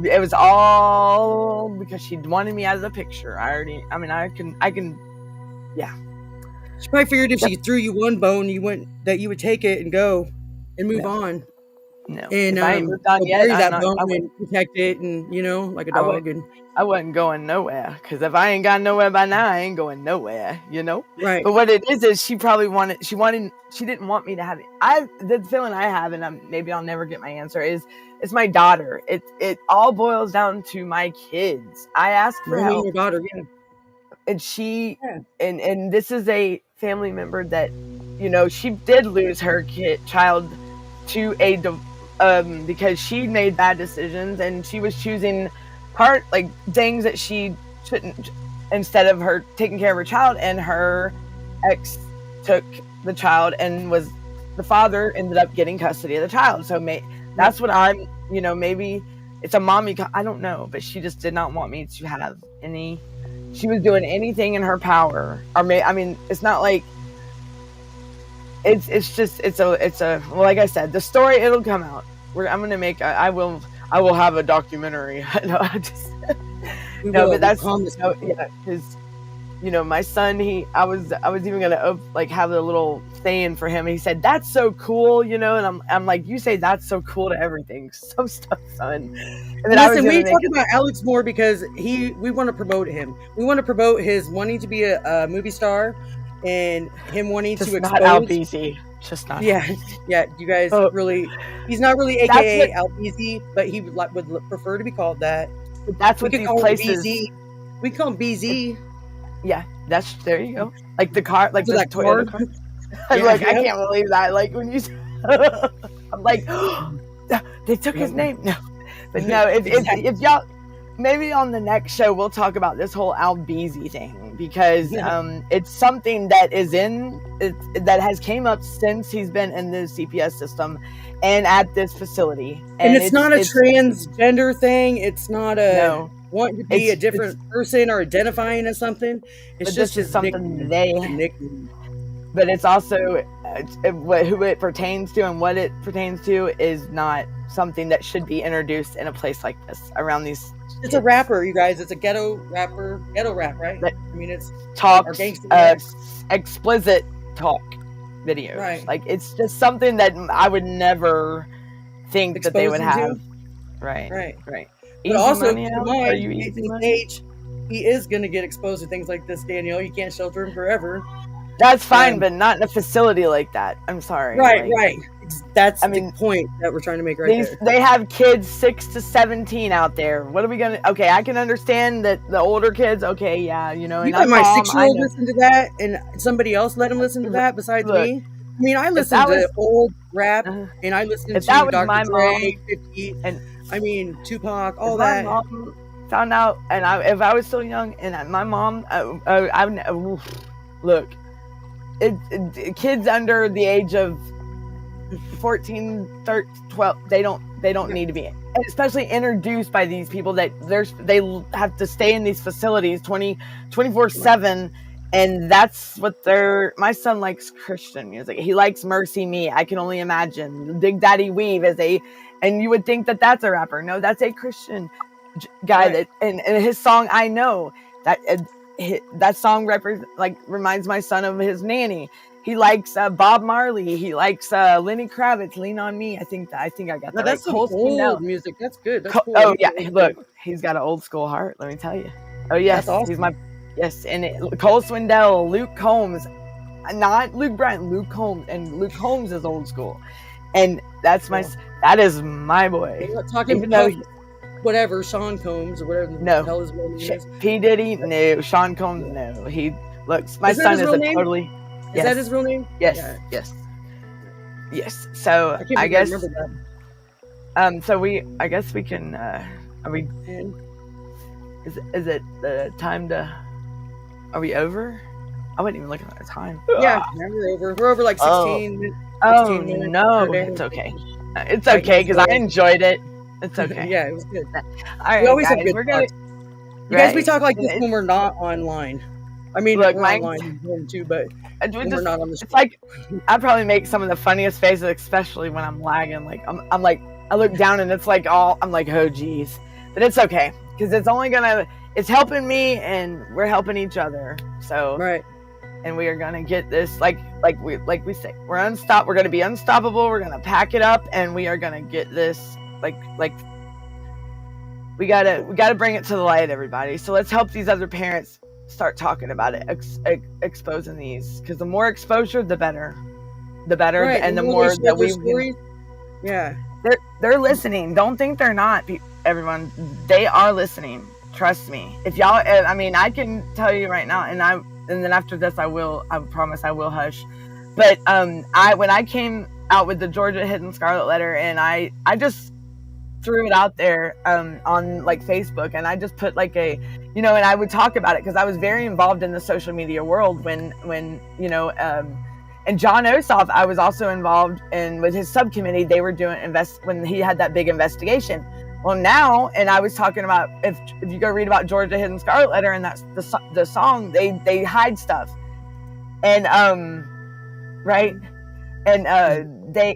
It was all because she wanted me out of the picture. I can yeah. She probably figured if she threw you one bone, you would take it and go and move on. No, and I ain't done yet, bury that bone and protect it, and like a dog. I wasn't going nowhere, because if I ain't got nowhere by now, I ain't going nowhere. Right. But what it is she didn't want me to have it. The feeling I have, and maybe I'll never get my answer, is it's my daughter. It all boils down to my kids. I asked for help. Your daughter, yeah. And she, and this is a family member that, she did lose her child to because she made bad decisions, and she was choosing things that she shouldn't, instead of her taking care of her child, and her ex took the child, and the father ended up getting custody of the child. So that's what I'm, maybe it's a mommy, I don't know, but she just did not want me to have any. She was doing anything in her power, it's not like it's a well, like I said, the story, it'll come out. I'm gonna make I will have a documentary. But that's because my son, I was even gonna have a little saying for him. He said, "That's so cool," and I'm like, "You say that's so cool to everything, some stuff, son." And then we talk about Alex more because we want to promote him. We want to promote his wanting to be a movie star, and him wanting to expose. Albeezy. Just not. Yeah. You guys really. He's not really AKA Albeezy, but he would prefer to be called that. That's what these places. We call him BZ. Yeah, there you go. Like the car, like the Toyota car. I can't believe that. Like when you, I'm like, they took his name. No, but no. If y'all, maybe on the next show we'll talk about this whole Albeezy thing, because it's something that that has came up since he's been in the CPS system and at this facility. And it's not a transgender thing. It's not a want to be a different person or identifying as something. It's just something nickname. But it's also who it pertains to, and what it pertains to is not something that should be introduced in a place like this around these. It's a rapper, you guys. It's a ghetto rap, right? It's talks, explicit talk videos. Right. Like, it's just something that I would never think that they would have. Right. But also, age, he is going to get exposed to things like this, Danielle. You can't shelter him forever. That's fine, but not in a facility like that. I'm sorry. Right. That's the point that we're trying to make there. They have kids 6 to 17 out there. What are we going to... Okay, I can understand that the older kids, okay, yeah, You let my 6-year-old listen to that, and somebody else let him listen to that besides me? I listen to old rap, and I listen to Dr. Dre, 50, and Tupac, all that. My mom found out, and if I was still young, and my mom, look, kids under the age of 14, 13, 12, they don't need to be, especially introduced by these people that they have to stay in these facilities 24/7, And that's what my son likes Christian music. He likes Mercy Me, I Can Only Imagine. Big Daddy Weave and you would think that that's a rapper. No, that's a Christian guy. Right. That and his song I Know, that song reminds my son of his nanny. He likes Bob Marley. He likes Lenny Kravitz. Lean on Me. I think I got Now that right. that's some Cole Swindell. old music. That's good. That's cool. Oh yeah, look, he's got an old school heart. Let me tell you. Oh yes, That's awesome. he's my Cole Swindell, Luke Combs, not Luke Bryan, Luke Combs, and Luke Combs is old school, and that's that is my boy. I'm not talking Even though whatever Sean Combs or whatever the hell his real name is. P Diddy, no. Sean Combs, no. He looks. My son is a totally. Is that his real name? Yes. Yeah. Yes. So I guess. So I guess we can. Are we? Is it the time to? Are we over? I wasn't even looking at the time. Yeah, we're over. We're over like 16. Oh 16 minutes. no, it's okay. It's okay because I enjoyed it. It's okay. Yeah, it was good. All right, we always guys, have good talks. You guys, we talk like this when we're not online. I mean, look, we're online too, but we're not on the it's like I probably make some of the funniest faces, especially when I'm lagging. Like I'm like I look down and it's like I'm like, oh geez, but it's okay because it's helping me and we're helping each other. So right, and we are gonna get this like we say we're gonna be unstoppable. We're gonna pack it up and we are gonna get this like we gotta bring it to the light, everybody. So let's help these other parents start talking about it, exposing these, because the more exposure, the better, right. And the more that they're listening. Don't think they're not, everyone. They are listening. Trust me. If y'all, I mean, I can tell you right now, and then after this, I promise I will hush. But when I came out with the Georgia Hidden Scarlet Letter, and I just threw it out there on like Facebook, and I just put like and I would talk about it because I was very involved in the social media world when and John Ossoff, I was also involved in with his subcommittee. They were doing when he had that big investigation. Well, now, and I was talking about if you go read about Georgia Hidden Scarlet Letter, and that's the song, they hide stuff, and right. And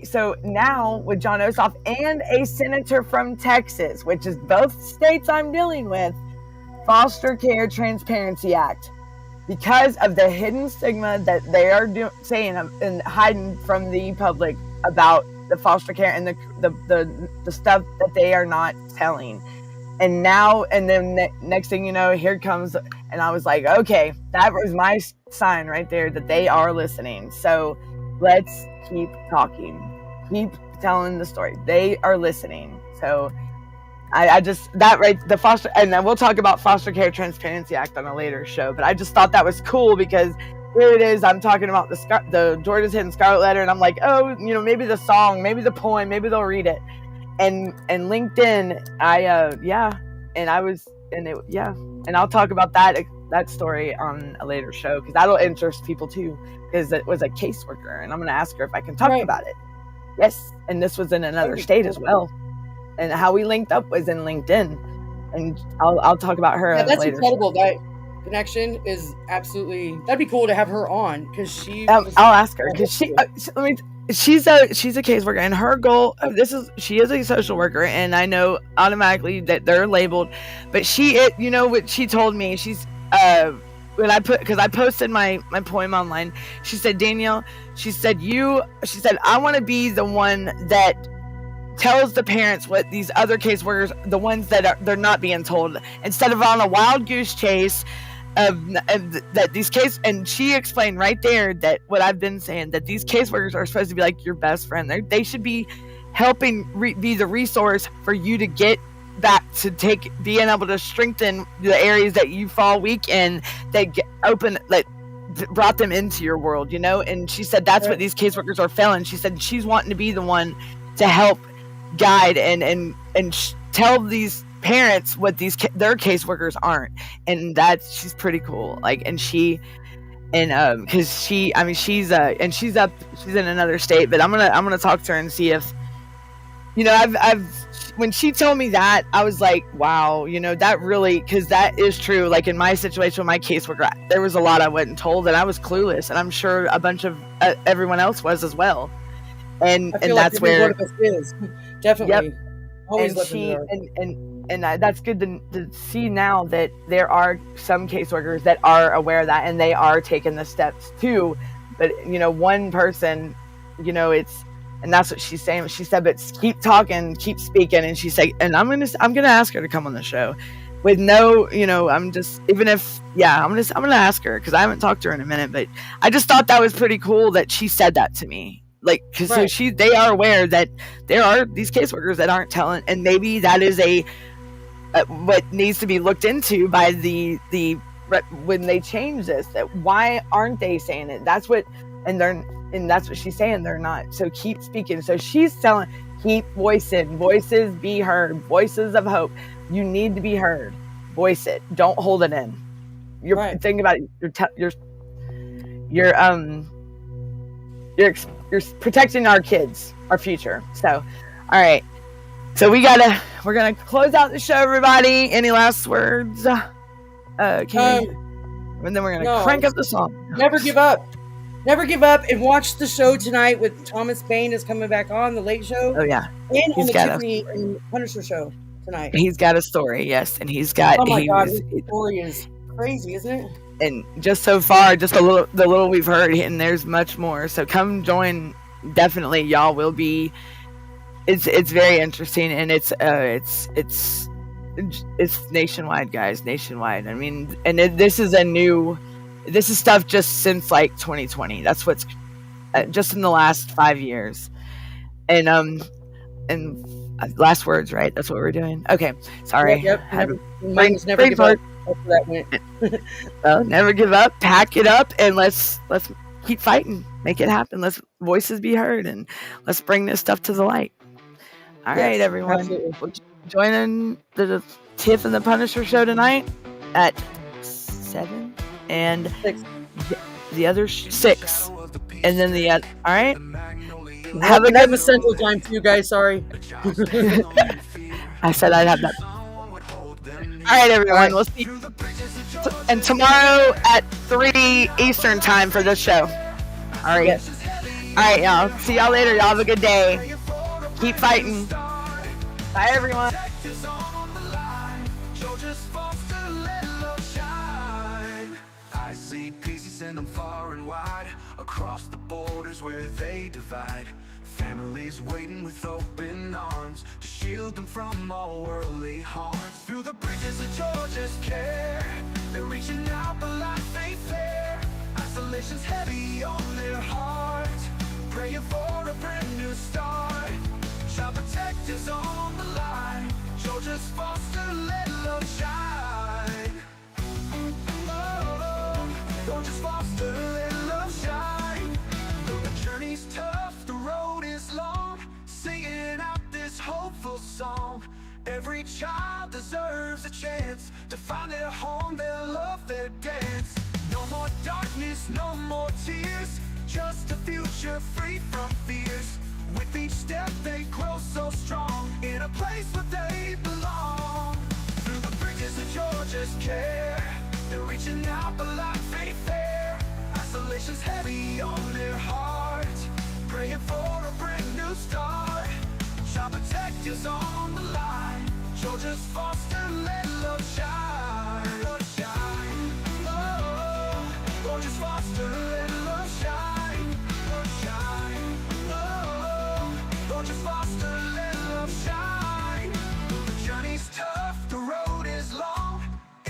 so now with John Ossoff and a senator from Texas, which is both states I'm dealing with, Foster Care Transparency Act, because of the hidden stigma that they are saying and hiding from the public about the foster care and the stuff that they are not telling. And now, and then next thing you know, here comes, and I was like, okay, that was my sign right there that they are listening. So let's keep talking, keep telling the story. They are listening. So the foster, and then we'll talk about Foster Care Transparency Act on a later show, but I just thought that was cool because here it is, I'm talking about the Georgia's Hidden Scarlet Letter, and I'm like, oh, maybe the song, maybe the poem, maybe they'll read it. And LinkedIn, and I'll talk about that story on a later show because that'll interest people too, because it was a caseworker, and I'm going to ask her if I can talk about it. Yes, and this was in another state as well, and how we linked up was in LinkedIn, and I'll talk about her. Yeah, that's later incredible. That connection is absolutely. That'd be cool to have her on because she. I'll ask her because she's a caseworker, and her goal she is a social worker, and I know automatically that they're labeled, but what she told me, she's because I posted my poem online, she said, Danielle, she said I want to be the one that tells the parents what these other caseworkers, the ones they're not being told, instead of on a wild goose chase that these and she explained right there that what I've been saying, that these caseworkers are supposed to be like your best friend. They should be helping be the resource for you to get back to being able to strengthen the areas that you fall weak in, that brought them into your world, and she said that's what these caseworkers are failing. She said she's wanting to be the one to help guide and tell these parents what their caseworkers aren't, and she's pretty cool. Because she's in another state, but I'm gonna talk to her and see if when she told me that, I was like, wow, that really, because that is true. Like in my situation with my caseworker, there was a lot I wasn't told, and I was clueless, and I'm sure a bunch of everyone else was as well. And I feel that's like every where one of us is. Definitely. Yep. Always And left in the she dark. and that's good to see now that there are some caseworkers that are aware of that, and they are taking the steps too. But one person, it's, and that's what she's saying. She said, but keep talking, keep speaking. And she's like, and I'm gonna ask her to come on the show with no, I'm just, even if, I'm gonna ask her, because I haven't talked to her in a minute. But I just thought that was pretty cool that she said that to me. Like, because Right. they are aware that there are these caseworkers that aren't telling, and maybe that is what needs to be looked into by the when they change this. That why aren't they saying it? That's what, and that's what she's saying. They're not. So keep speaking. So she's telling, keep voicing, voices be heard, voices of hope. You need to be heard. Voice it. Don't hold it in. You're Right. thinking about it. You're protecting our kids, our future. So, all right. So we're gonna close out the show, everybody. Any last words? Katie? And then we're gonna crank up the song. Never give up. Never give up, and watch the show tonight with Thomas Paine is coming back on the Late Show. Oh yeah, and on the Tiffany and Punisher show tonight. He's got a story, yes, and he's got. Oh my God, his story is crazy, isn't it? And just so far, just the little we've heard, and there's much more. So come join. Definitely, y'all will be. It's very interesting, and it's nationwide, guys, nationwide. I mean, and this is stuff just since like 2020. That's what's just in the last 5 years, and last words, right? That's what we're doing. Okay, sorry. Yep. Mine's never give up. That's where that went. Well, never give up. Pack it up, and let's keep fighting. Make it happen. Let's voices be heard, and let's bring this stuff to the light. All right, everyone. Absolutely. Join in the Tiff and the Punisher show tonight at 7 and 6. The other 6, and then the other. All right. Have a good Central Time too, guys. Sorry. I said I'd have that. All right, everyone. We'll see. And tomorrow at 3 Eastern time for this show. All right. Yes. All right, y'all. See y'all later. Y'all have a good day. Keep fighting. Bye, everyone. I see pieces send them far and wide, across the borders where they divide. Families waiting with open arms to shield them from all worldly harms. Through the bridges of Georgia's care, they're reaching out, but life ain't fair. Isolation's heavy on their hearts, praying for a brand new start. Child protectors on the line, Georgia's foster, let love shine. Oh, Georgia's foster, let love shine. Though the journey's tough, the road is long, singing out this hopeful song. Every child deserves a chance to find their home, their love, their dance. No more darkness, no more tears, just a future free from fears. With each step they grow so strong, in a place where they belong. Through the bridges of Georgia's care, they're reaching out, but life ain't fair. Isolation's heavy on their hearts, praying for a brand new start. Child protectors on the line, Georgia's foster, let love shine. Love shine. Oh, Georgia's foster, let love shine. Love shine. Oh, Georgia's foster, let love shine. The journey's tough, the road is long.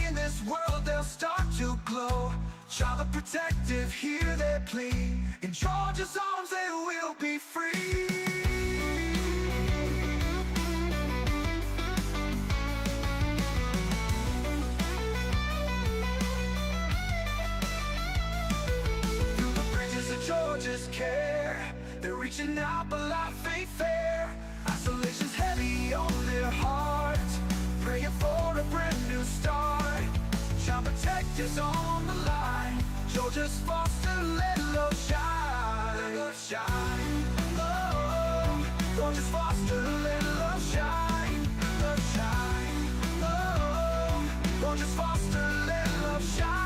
In this world they'll start to glow. Child protective, hear their plea. In Georgia's arms they will be free. Through the bridges of Georgia's care, they're reaching out, but life ain't fair. Isolation's heavy on their hearts, praying for a brand new start. Child protectors on the line, Georgia's foster, let love shine. Let love shine. Oh, Georgia's foster, let love shine. just foster, let love shine.